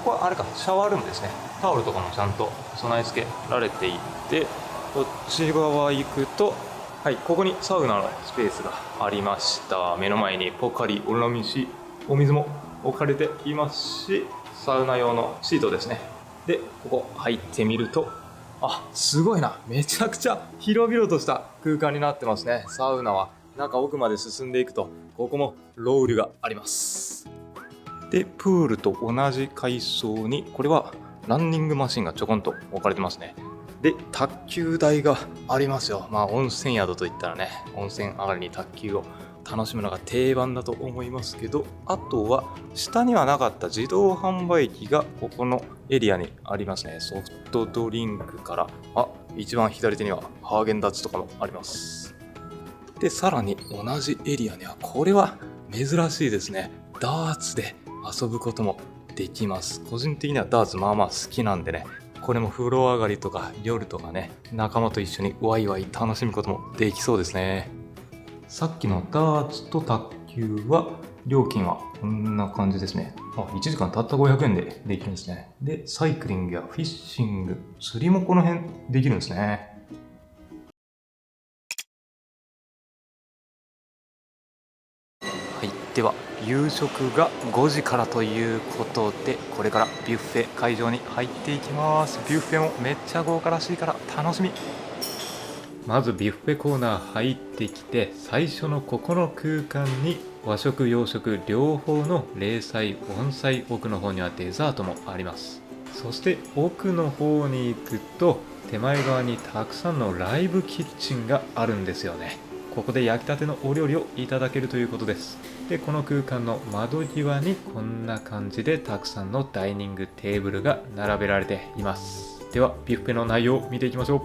こはあれか、シャワールームですね。タオルとかもちゃんと備え付けられていて、こっち側行くと、はい、ここにサウナのスペースがありました。目の前にポカリオラミシ、お水も置かれていますし、サウナ用のシートですね。でここ入ってみると、すごいな、めちゃくちゃ広々とした空間になってますね。サウナは中奥まで進んでいくと、ここもロウリュがあります。でプールと同じ階層に、これはランニングマシンがちょこんと置かれてますね。で卓球台がありますよ。温泉宿といったらね、温泉上がりに卓球を楽しむのが定番だと思いますけど、あとは下にはなかった自動販売機がここのエリアにありますね。ソフトドリンクから、一番左手にはハーゲンダッツとかもあります。でさらに同じエリアには、これは珍しいですね、ダーツで遊ぶこともできます。個人的にはダーツ好きなんでね、これも風呂上がりとか夜とかね、仲間と一緒にワイワイ楽しむこともできそうですね。さっきのダーツと卓球は料金はこんな感じですね。1時間たった500円でできるんですね。でサイクリングやフィッシング、釣りもこの辺できるんですね。はい、では夕食が5時からということで、これからビュッフェ会場に入っていきます。ビュッフェもめっちゃ豪華らしいから楽しみ。まずビュッフェコーナー入ってきて、最初のここの空間に和食洋食両方の冷菜温菜、奥の方にはデザートもあります。そして奥の方に行くと、手前側にたくさんのライブキッチンがあるんですよね。ここで焼きたてのお料理をいただけるということです。でこの空間の窓際にこんな感じでたくさんのダイニングテーブルが並べられています。ではビュッフェの内容を見ていきましょう。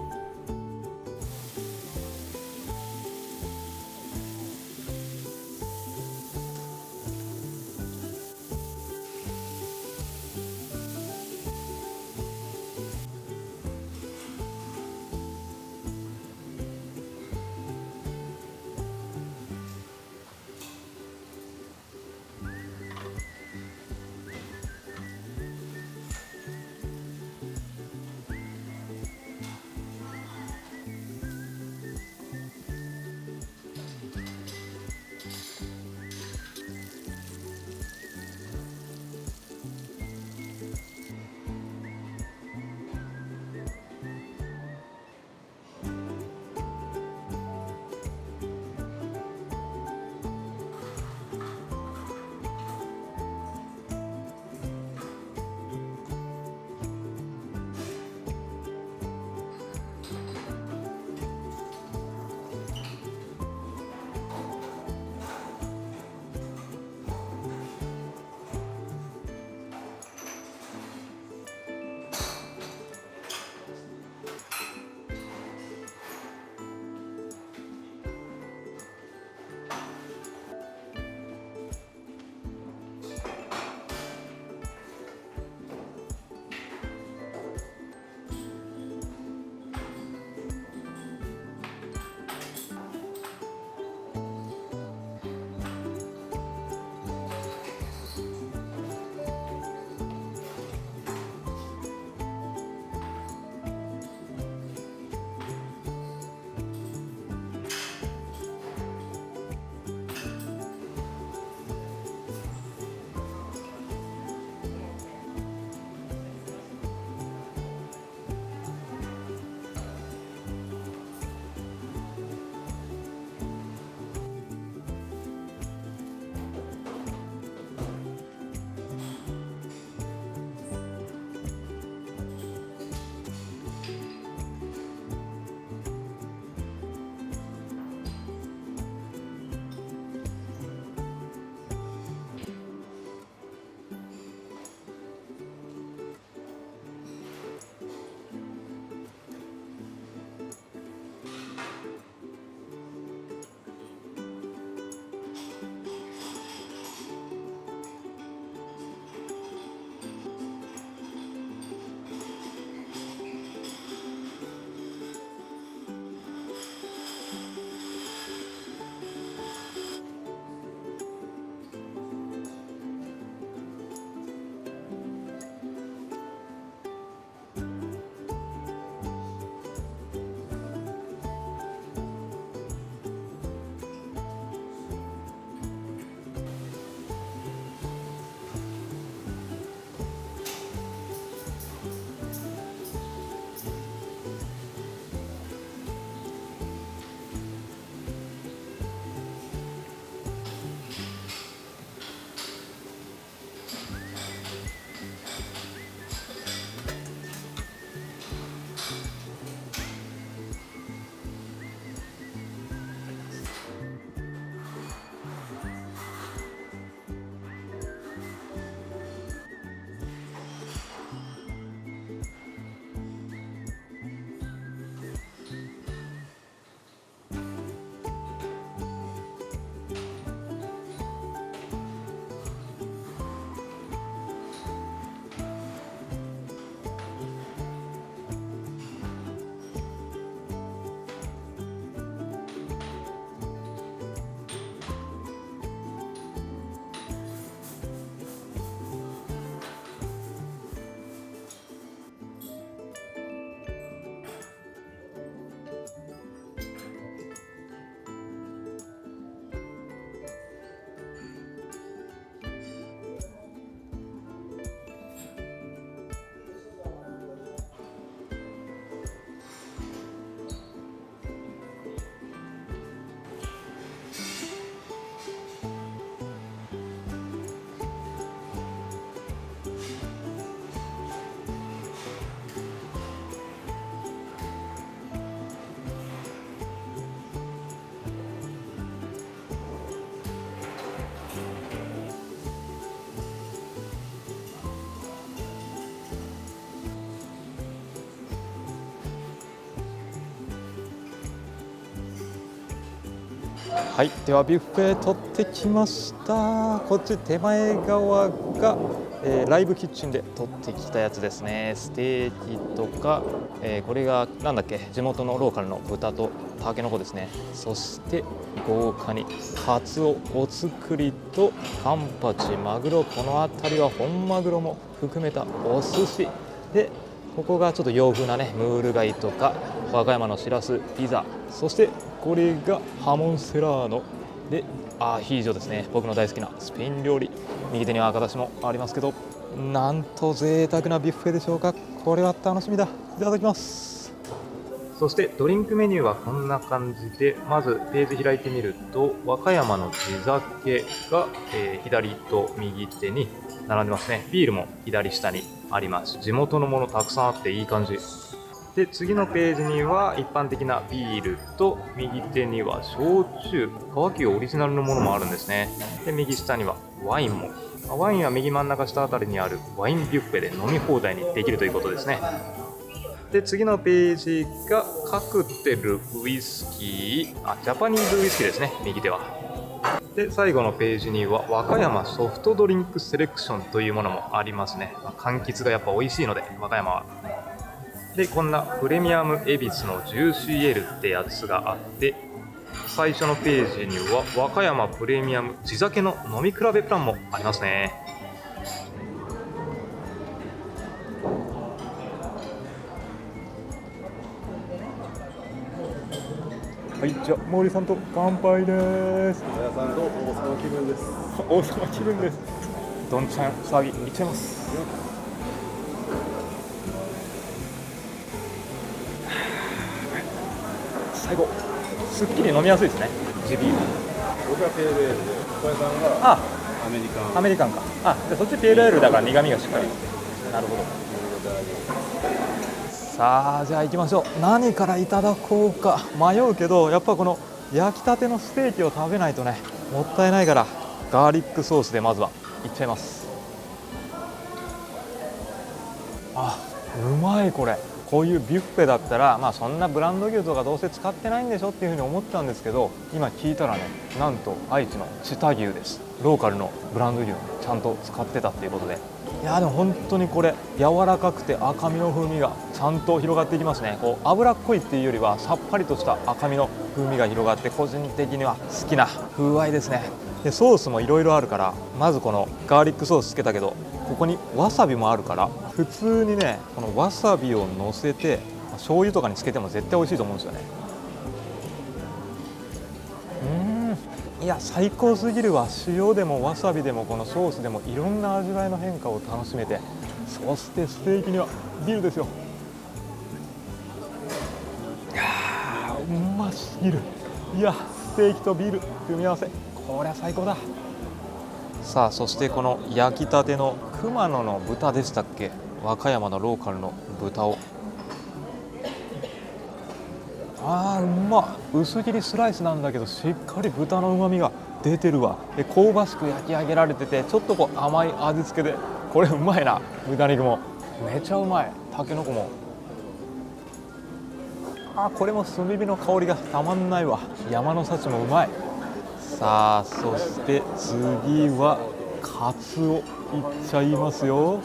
はい、ではビュッフェ取ってきました。こっち手前側が、ライブキッチンで取ってきたやつですね。ステーキとか、これがなんだっけ、地元のローカルの豚とタケノコですね。そして豪華にカツオ、お造りとカンパチ、マグロ、この辺りは本マグロも含めたお寿司で、ここがちょっと洋風なね、ムール貝とか和歌山のしらすピザ、そしてこれがハモンセラーノでアヒージョですね。僕の大好きなスペイン料理。右手には赤だしもありますけど、なんと贅沢なビュッフェでしょうか。これは楽しみだ。いただきます。そしてドリンクメニューはこんな感じで、まずページ開いてみると和歌山の地酒が、左と右手に並んでますね。ビールも左下にあります。地元のものたくさんあっていい感じで、次のページには一般的なビールと、右手には焼酎、川木オリジナルのものもあるんですね。で、右下にはワインも。ワインは右真ん中下あたりにあるワインビュッフェで飲み放題にできるということですね。で、次のページがカクテル、ウイスキー、ジャパニーズウイスキーですね、右手は。で、最後のページには和歌山ソフトドリンクセレクションというものもありますね。柑橘がやっぱ美味しいので、和歌山は。で、こんなプレミアム恵比寿のジューシーエールってやつがあって、最初のページには和歌山プレミアム地酒の飲み比べプランもありますね。はい、じゃあ毛利さんと乾杯です。皆さんと王様気分です。王様気分です。どんちゃん騒ぎいっちゃいます。最後すっきり飲みやすいですね。地ビール。僕はペールエールで、小林さんがアメリカン。アメリカンか。じゃあそっちペールエールだから苦味がしっかり。なるほど。さあ、じゃあ行きましょう。何からいただこうか迷うけど、やっぱこの焼きたてのステーキを食べないとね、もったいないからガーリックソースでまずはいっちゃいます。うまい。これこういうビュッフェだったら、そんなブランド牛とかどうせ使ってないんでしょっていうふうに思ってたんですけど、今聞いたらね、なんと愛知の知多牛です。ローカルのブランド牛をちゃんと使ってたっていうことで、いやでも本当にこれ柔らかくて赤身の風味がちゃんと広がっていきますね。こう脂っこいっていうよりはさっぱりとした赤身の風味が広がって、個人的には好きな風合いですね。でソースもいろいろあるから、まずこのガーリックソースつけたけど、ここにわさびもあるから、普通にねこのわさびを乗せて醤油とかにつけても絶対美味しいと思うんですよね。いや最高すぎるわ。塩でもわさびでもこのソースでもいろんな味わいの変化を楽しめて、そしてステーキにはビールですよ。いやーうますぎる。いやステーキとビール組み合わせ、これは最高だ。さあ、そしてこの焼きたての熊野の豚でしたっけ、和歌山のローカルの豚を、うまっ。薄切りスライスなんだけど、しっかり豚のうまみが出てるわ。で香ばしく焼き上げられてて、ちょっとこう甘い味付けで、これうまいな。豚肉もめちゃうまい。たけのこもこれも炭火の香りがたまんないわ。山の幸もうまい。さあ、そして次はカツオいっちゃいますよ。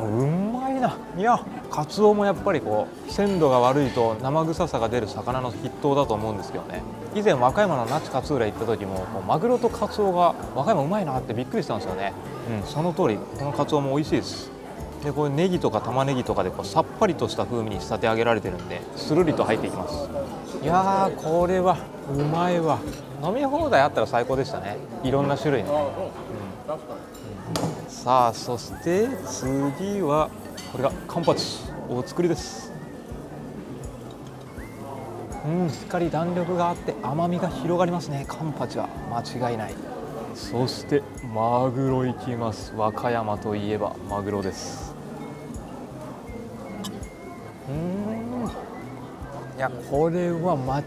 うまいな。いやカツオもやっぱりこう鮮度が悪いと生臭さが出る魚の筆頭だと思うんですけどね。以前和歌山の那智勝浦行った時もマグロとカツオが和歌山うまいなってびっくりしたんですよね。その通り、このカツオも美味しいです。でこれネギとか玉ねぎとかでこうさっぱりとした風味に仕立て上げられてるんで、スルリと入っていきます。いやーこれはうまいわ。飲み放題あったら最高でしたね。いろんな種類の、さあ、そして次はこれがカンパチ、お作りです。しっかり弾力があって甘みが広がりますね。カンパチは間違いない。そしてマグロいきます。和歌山といえばマグロです。いやこれは間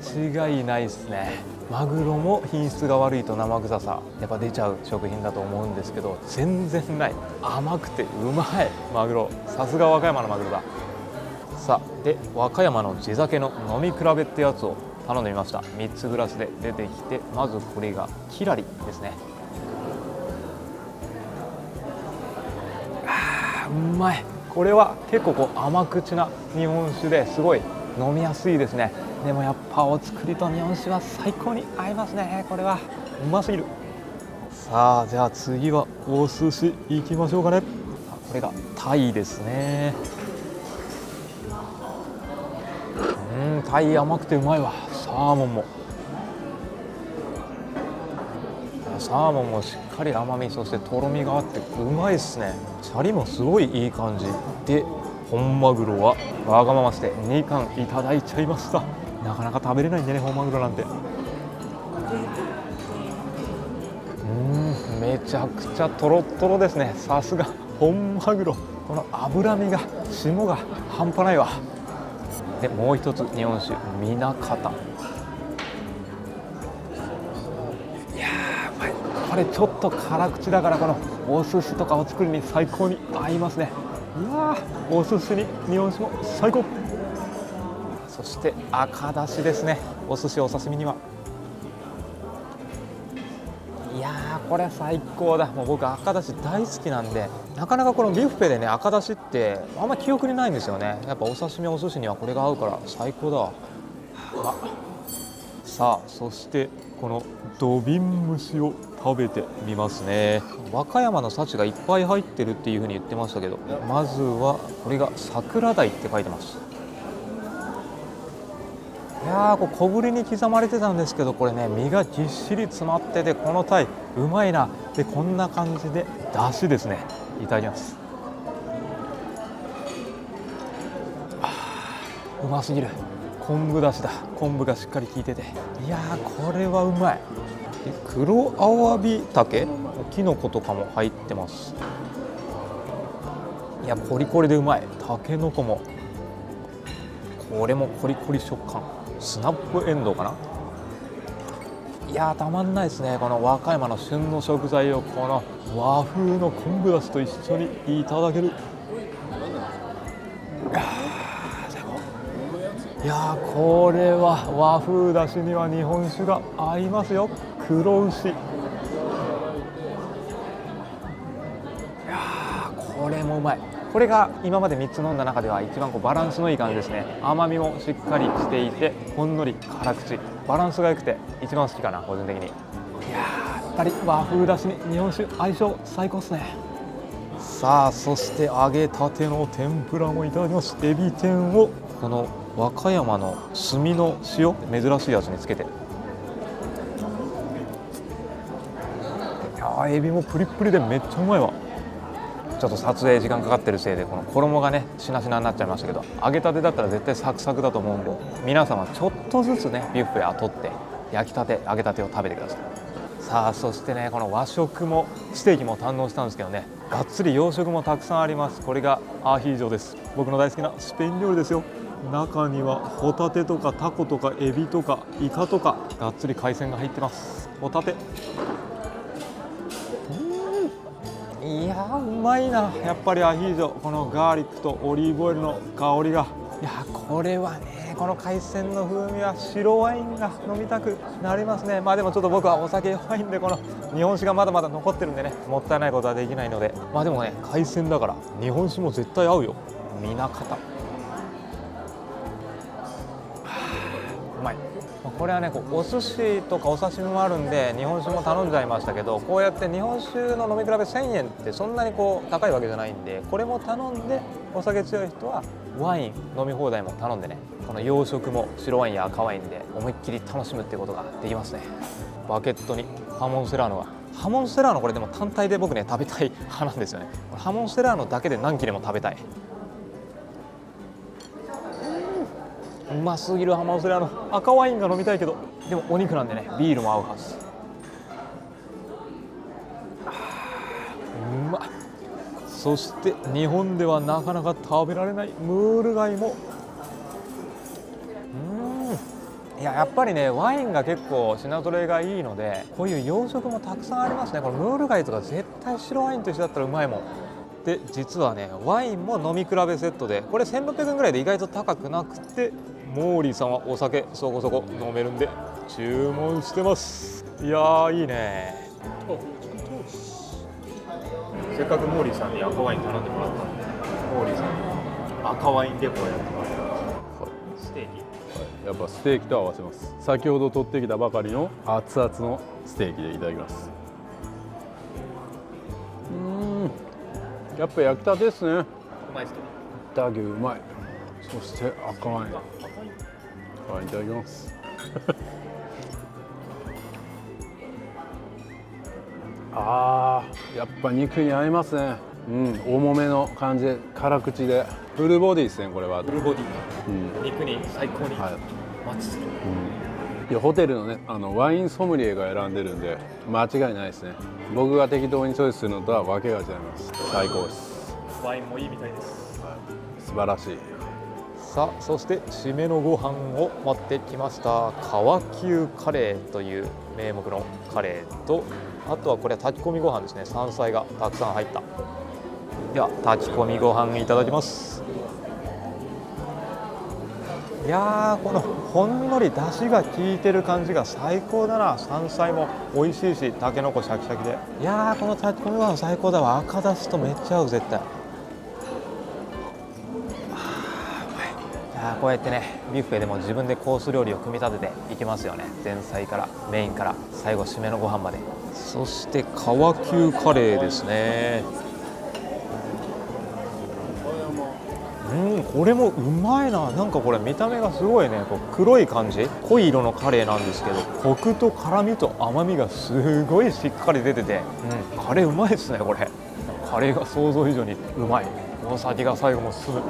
違いないですね。マグロも品質が悪いと生臭さやっぱ出ちゃう食品だと思うんですけど、全然ない。甘くてうまいマグロ。さすが和歌山のマグロだ。さあで和歌山の地酒の飲み比べってやつを頼んでみました。3つグラスで出てきて、まずこれがキラリですね。うまい。これは結構こう甘口な日本酒ですごい飲みやすいですね。でもやっぱお作りと日本酒は最高に合いますね。これはうますぎる。さあじゃあ次はお寿司いきましょうかね。これがタイですね。タイ甘くてうまいわ。サーモンもしっかり甘み、そしてとろみがあってうまいですね。シャリもすごいいい感じで、本マグロはわがままして2貫いただいちゃいました。なかなか食べれないんでね、本マグロなんて。めちゃくちゃとろとろですね。さすが本マグロ。この脂身が霜が半端ないわ。でもう一つ日本酒ミナカタ。いやーうまい。これちょっと辛口だからこのお寿司とかお作りに最高に合いますね。うわー、お寿司に日本酒も最高。そして赤だしですね。お寿司お刺身には。いやーこれ最高だ。もう僕赤だし大好きなんで、なかなかこのビュッフェでね赤だしってあんま記憶にないんですよね。やっぱお刺身お寿司にはこれが合うから最高だわ。さあそしてこの土瓶蒸しを食べてみますね。和歌山の幸がいっぱい入ってるっていう風に言ってましたけど、まずはこれが桜鯛って書いてます。いやーこれ小ぶりに刻まれてたんですけど、これね身がぎっしり詰まってて、この鯛うまいな。でこんな感じでだしですね。いただきます。うますぎる。昆布だしだ。昆布がしっかり効いてて、いやーこれはうまい。で黒アワビタケ、キノコとかも入ってます。いやコリコリでうまい。タケノコもこれもコリコリ食感。スナップエンドウかな。いやーたまんないですね。この和歌山の旬の食材をこの和風の昆布だしと一緒にいただける。いやーこれは和風だしには日本酒が合いますよ。黒牛。いやーこれもうまい。これが今まで3つ飲んだ中では一番こうバランスのいい感じですね。甘みもしっかりしていて、ほんのり辛口、バランスが良くて一番好きかな個人的に。いやーやっぱり和風だしに日本酒相性最高ですね。さあそして揚げたての天ぷらもいただきます。エビ天をこの和歌山の炭の塩、珍しいやつにつけて。いやーエビもプリップリでめっちゃうまいわ。ちょっと撮影時間かかってるせいでこの衣がねしなしなになっちゃいましたけど、揚げたてだったら絶対サクサクだと思うんで、皆様ちょっとずつねビュッフェ雇って焼きたて揚げたてを食べてください。さあそしてねこの和食もステーキも堪能したんですけどね、がっつり洋食もたくさんあります。これがアーヒージョです。僕の大好きなスペイン料理ですよ。中にはホタテとかタコとかエビとかイカとかがっつり海鮮が入ってます。ホタテいやーうまいな。やっぱりアヒージョ、このガーリックとオリーブオイルの香りが、いやこれはねこの海鮮の風味は白ワインが飲みたくなりますね。まあでもちょっと僕はお酒弱いんで、この日本酒がまだまだ残ってるんでね、もったいないことはできないので、まあでもね海鮮だから日本酒も絶対合うよ。ミナカタうまい。これはねこうお寿司とかお刺身もあるんで日本酒も頼んじゃいましたけど、こうやって日本酒の飲み比べ1000円ってそんなにこう高いわけじゃないんで、これも頼んでお酒強い人はワイン飲み放題も頼んでね、この洋食も白ワインや赤ワインで思いっきり楽しむっていうことができますね。バケットにハモンセラーノが、ハモンセラーノこれでも単体で僕ね食べたい派なんですよね。ハモンセラーノだけで何切れも食べたい。うますぎるハモンセラーノ。赤ワインが飲みたいけど、でもお肉なんでねビールも合うはず。うまっ。そして日本ではなかなか食べられないムール貝も、いややっぱりねワインが結構品揃えがいいので、こういう洋食もたくさんありますね。このムール貝とか絶対白ワインと一緒だったらうまいもん。で実はねワインも飲み比べセットでこれ1600円ぐらいで意外と高くなくて、モーリーさんはお酒そこそこ飲めるんで注文してます。いやーいいね。せっかくモーリーさんに赤ワイン頼んでもらったんで、モーリーさんに赤ワインレポをやってもらいます。ステーキ、やっぱステーキと合わせます。先ほど取ってきたばかりの熱々のステーキでいただきます。やっぱ焼きたてですね。うまいですか？だけうまい。そして赤ワイン。はい、いただきます。あー、やっぱ肉に合いますね。重めの感じで辛口でフルボディですね、これは。フルボディ、肉に最高にマッチする。いやホテルのねワインソムリエが選んでるんで間違いないですね。僕が適当にチョイスするのとはわけが違います。最高です。ワインもいいみたいです。素晴らしい。さあそして締めのご飯を持ってきました。川急カレーという名目のカレーと、あとはこれは炊き込みご飯ですね。山菜がたくさん入った。では炊き込みご飯いただきます。いやーこのほんのり出汁が効いてる感じが最高だな。山菜も美味しいし、たけのこシャキシャキで、いやーこの炊き込みご飯最高だわ。赤だしとめっちゃ合う絶対。こうやってねビュッフェでも自分でコース料理を組み立てていきますよね。前菜からメインから最後締めのご飯まで。そして川急カレーですね。これもうまいな。なんかこれ見た目がすごいね、こう黒い感じ、濃い色のカレーなんですけど、コクと辛みと甘みがすごいしっかり出てて、カレーうまいですね。これカレーが想像以上にうまい。お酒が最後も進む。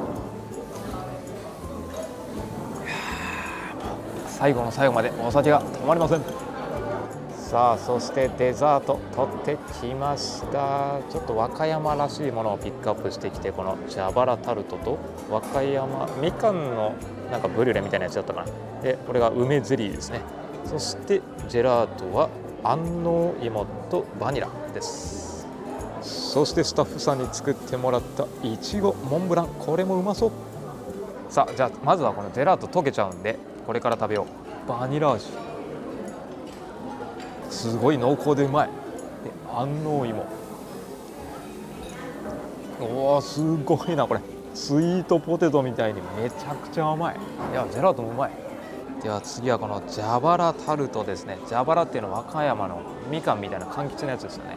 最後の最後までお酒が止まりません。さあそしてデザート取ってきました。ちょっと和歌山らしいものをピックアップしてきて、この蛇腹タルトと和歌山みかんのなんかブリュレみたいなやつだったかな。でこれが梅ゼリーですね。そしてジェラートは安納芋とバニラです。そしてスタッフさんに作ってもらったいちごモンブラン、これもうまそう。さあじゃあまずはこのジェラート溶けちゃうんでこれから食べよう。バニラ味すごい濃厚でうまい。で安納芋、おーすごいな。これスイートポテトみたいにめちゃくちゃ甘い。いやジェラートもうまい。では次はこの蛇腹タルトですね。蛇腹っていうのは和歌山のみかんみたいな柑橘のやつですよね。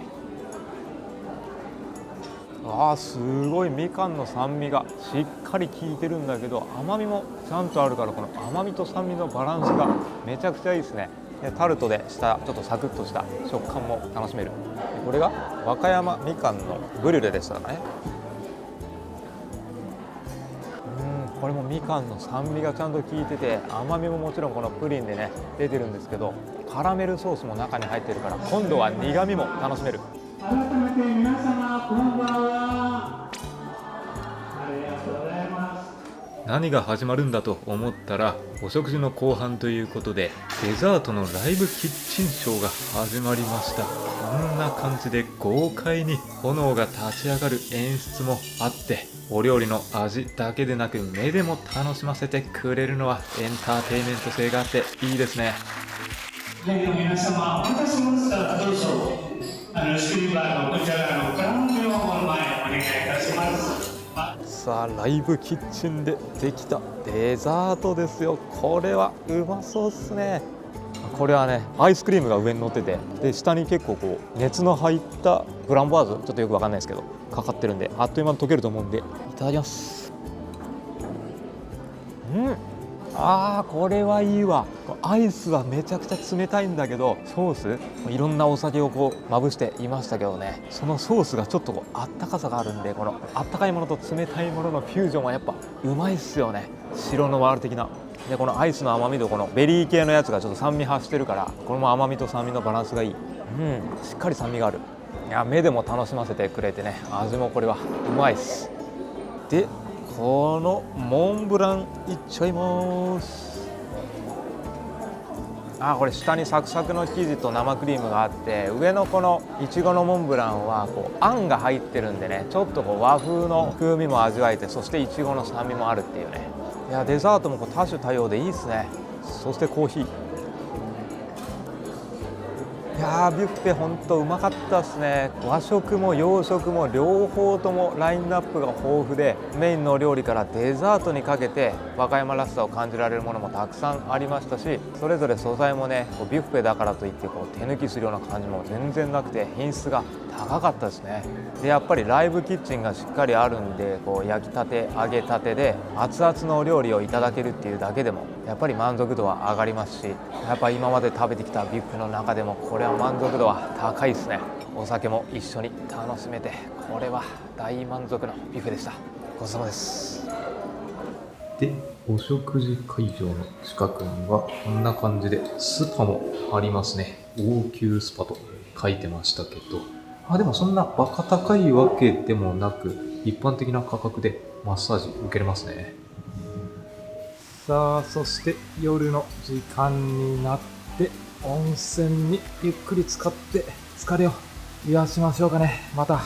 すごいみかんの酸味がしっかり効いてるんだけど、甘みもちゃんとあるから、この甘みと酸味のバランスがめちゃくちゃいいですね。でタルトでしたちょっとサクッとした食感も楽しめる。でこれが和歌山みかんのブリュレでしたかね。これもみかんの酸味がちゃんと効いてて、甘みももちろんこのプリンでね出てるんですけど、カラメルソースも中に入ってるから今度は苦みも楽しめる。改めて皆様こんばんは。ありがとうございます。何が始まるんだと思ったらお食事の後半ということでデザートのライブキッチンショーが始まりました。こんな感じで豪快に炎が立ち上がる演出もあって、お料理の味だけでなく目でも楽しませてくれるのはエンターテインメント性があっていいですね。はい皆様お待たせしました。どうぞスクリーバーのこちらのクラウンの前お願いいたします。さあライブキッチンでできたデザートですよ。これはうまそうっすね。これはねアイスクリームが上に乗ってて、で下に結構こう熱の入ったフランボワーズちょっとよくわかんないですけどかかってるんで、あっという間に溶けると思うんでいただきます。これはいいわ。アイスはめちゃくちゃ冷たいんだけど、ソースいろんなお酒をこうまぶしていましたけどね、そのソースがちょっとこうあったかさがあるんで、このあったかいものと冷たいもののフュージョンはやっぱうまいっすよね。白のワール的な。でこのアイスの甘みとこのベリー系のやつがちょっと酸味発してるから、これも甘みと酸味のバランスがいい。しっかり酸味がある。いや目でも楽しませてくれてね、味もこれはうまいっす。でこのモンブランいっちゃいます。これ下にサクサクの生地と生クリームがあって、上のこのいちごのモンブランはこうあんが入ってるんでね、ちょっとこう和風の風味も味わえて、そしていちごの酸味もあるっていうね。いやデザートもこう多種多様でいいですね。そしてコーヒー、いやビュッフェほんとうまかったですね。和食も洋食も両方ともラインナップが豊富で、メインの料理からデザートにかけて和歌山らしさを感じられるものもたくさんありましたし、それぞれ素材もねこうビュッフェだからといってこう手抜きするような感じも全然なくて、品質が高かったですね。でやっぱりライブキッチンがしっかりあるんで、こう焼きたて揚げたてで熱々のお料理をいただけるっていうだけでもやっぱり満足度は上がりますし、やっぱ今まで食べてきたビュッフェの中でもこれは満足度は高いですね。お酒も一緒に楽しめて、これは大満足のビュッフェでした。ごちそうさまです。で、お食事会場の近くにはこんな感じでスパもありますね。王宮スパと書いてましたけど、でもそんなバカ高いわけでもなく、一般的な価格でマッサージ受けれますね。さあ、そして夜の時間になって温泉にゆっくり浸かって疲れを癒しましょうかね。また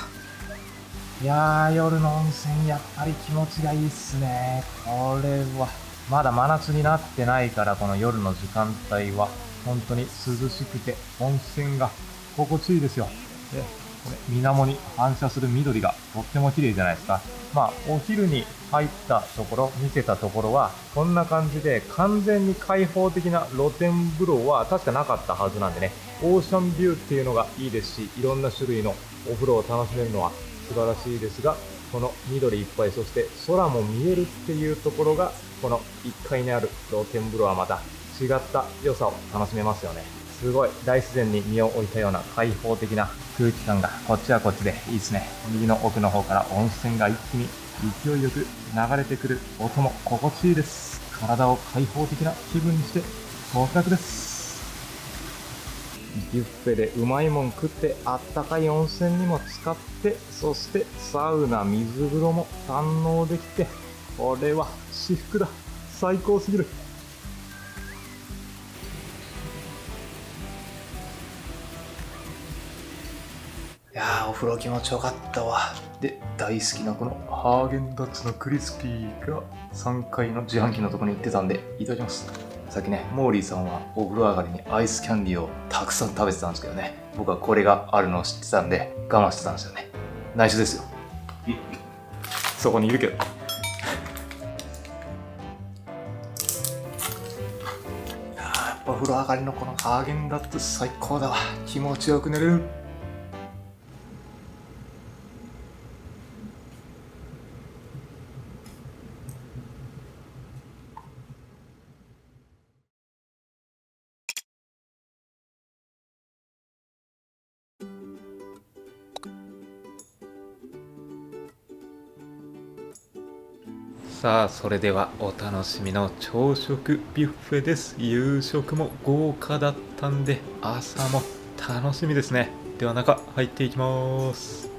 いやー、夜の温泉やっぱり気持ちがいいっすね。これはまだ真夏になってないから、この夜の時間帯は本当に涼しくて温泉が心地いいですよ。でこれ水面に反射する緑がとっても綺麗じゃないですか。お昼に入ったところ、見せたところはこんな感じで、完全に開放的な露天風呂は確かなかったはずなんでね、オーシャンビューっていうのがいいですし、いろんな種類のお風呂を楽しめるのは素晴らしいですが、この緑いっぱい、そして空も見えるっていうところが、この1階にある露天風呂はまた違った良さを楽しめますよね。すごい大自然に身を置いたような開放的な空気感がこっちはこっちでいいですね。右の奥の方から温泉が一気に勢いよく流れてくる音も心地いいです。体を開放的な気分にして極楽です。ビュッフェでうまいもん食って、あったかい温泉にも浸かって、そしてサウナ水風呂も堪能できて、これは至福だ。最高すぎる。いやー、お風呂気持ちよかったわ。で、大好きなこのハーゲンダッツのクリスピーが3階の自販機のところに売ってたんで、いただきます。さっきね、モーリーさんはお風呂上がりにアイスキャンディーをたくさん食べてたんですけどね、僕はこれがあるのを知ってたんで我慢してたんですよね。内緒ですよ。そこにいるけど。やっぱお風呂上がりのこのハーゲンダッツ最高だわ。気持ちよく寝れる。さあそれではお楽しみの朝食ビュッフェです。夕食も豪華だったんで朝も楽しみですね。では中入っていきます。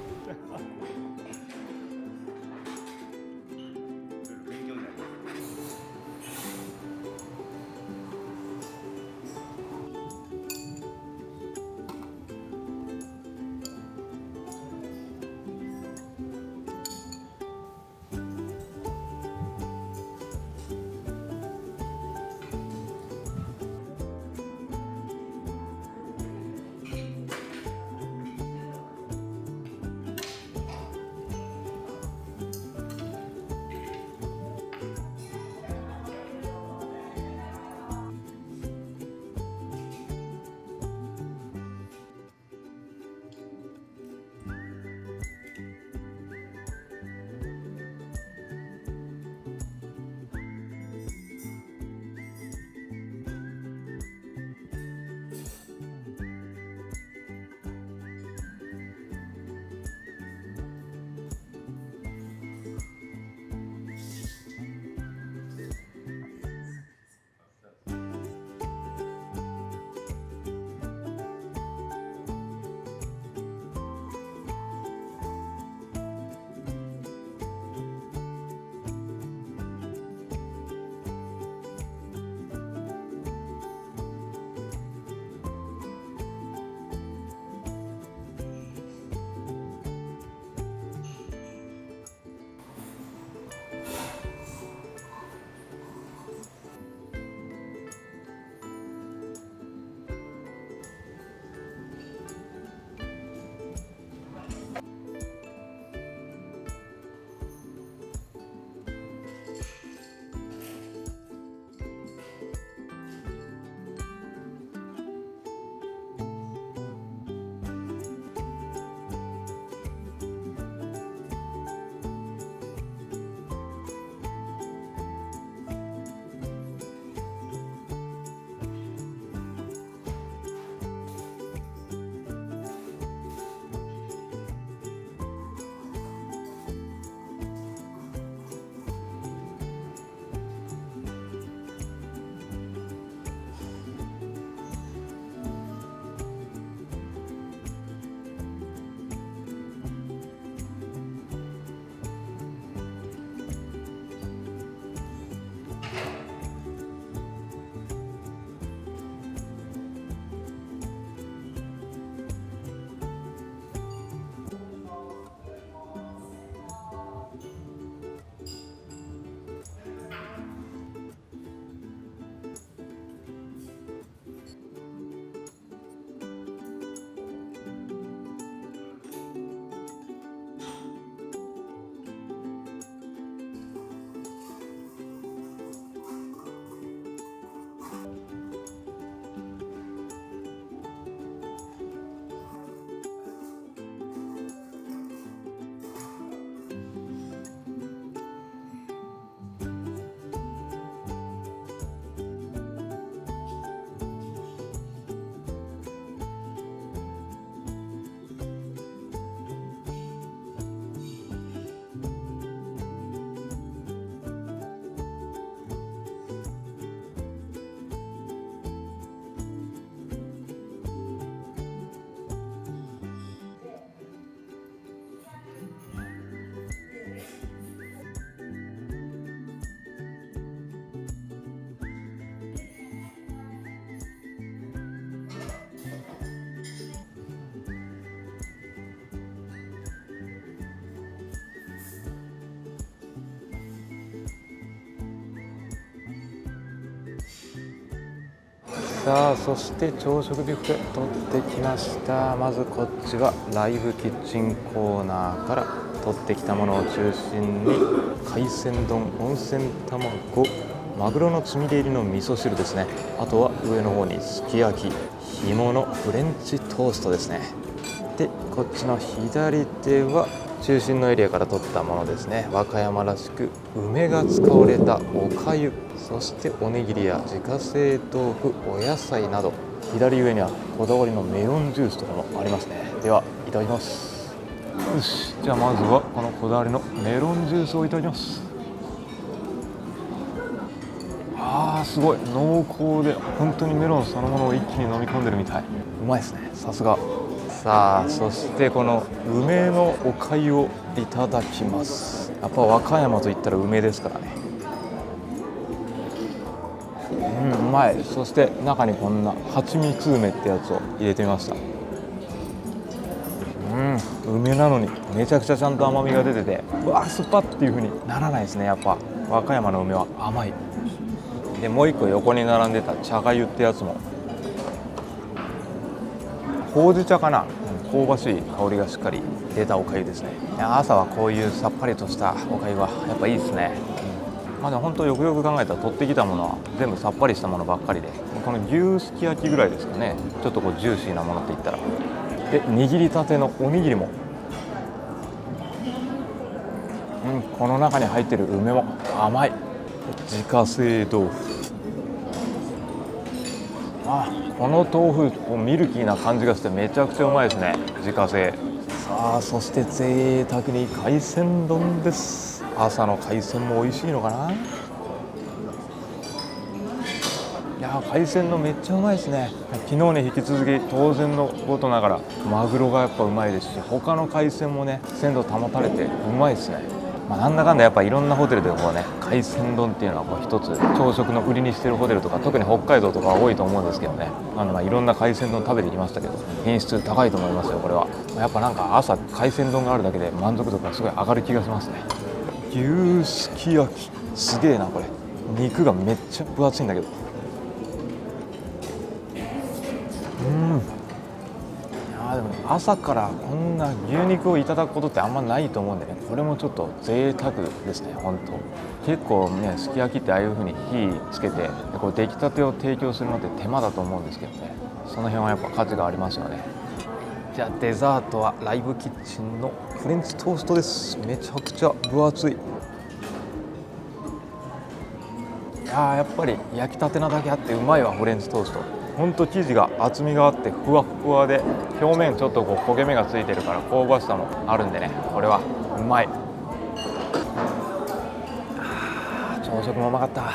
さあそして朝食ビュッフェ取ってきました。まずこっちはライブキッチンコーナーから取ってきたものを中心に海鮮丼、温泉卵、マグロのつみれ入りの味噌汁ですね。あとは上の方にすき焼き、干物、フレンチトーストですね。でこっちの左手は中心のエリアから取ったものですね。和歌山らしく梅が使われたおかゆ、そしておにぎりや自家製豆腐、お野菜など、左上にはこだわりのメロンジュースとかもありますね。ではいただきます。よし、じゃあまずはこのこだわりのメロンジュースをいただきます。すごい濃厚で本当にメロンそのものを一気に飲み込んでるみたい。うまいですね、さすが。さあそしてこの梅のおかゆをいただきます。やっぱ和歌山といったら梅ですからね。うまい。そして中にこんな蜂蜜梅ってやつを入れてみました。梅なのにめちゃくちゃちゃんと甘みが出てて、うわ酸っぱっていう風にならないですね。やっぱ和歌山の梅は甘い。でもう一個横に並んでた茶がゆってやつもほうじ茶かな、香ばしい香りがしっかり出たおかゆですね。朝はこういうさっぱりとしたおかゆはやっぱいいですね。でも本当よくよく考えたら取ってきたものは全部さっぱりしたものばっかりで、この牛すき焼きぐらいですかね、ちょっとこうジューシーなものって言ったら。で握りたてのおにぎりも、この中に入ってる梅も甘い。自家製豆腐、この豆腐ミルキーな感じがしてめちゃくちゃうまいですね、自家製。さあそして贅沢に海鮮丼です。朝の海鮮も美味しいのかな。いや海鮮丼めっちゃうまいですね。昨日に引き続き当然のことながらマグロがやっぱうまいですし、他の海鮮もね鮮度保たれてうまいですね。なんだかんだやっぱいろんなホテルでこうね海鮮丼っていうのはこう一つ朝食の売りにしてるホテルとか、特に北海道とかは多いと思うんですけどね。いろんな海鮮丼食べてきましたけど、品質高いと思いますよこれは。やっぱなんか朝海鮮丼があるだけで満足度がすごい上がる気がしますね。牛すき焼きすげえなこれ。肉がめっちゃ分厚いんだけど。でも朝からこんな牛肉をいただくことってあんまないと思うんでね、これもちょっと贅沢ですね。本当結構ねすき焼きってああいう風に火つけてこう出来たてを提供するのって手間だと思うんですけどね、その辺はやっぱ価値がありますよね。じゃあデザートはライブキッチンのフレンチトーストです。めちゃくちゃ分厚い。やっぱり焼きたてなだけあってうまいわフレンチトースト。ほんと生地が厚みがあってふわふわで、表面ちょっとこう焦げ目がついてるから香ばしさもあるんでね、これはうまい。朝食もうまかった。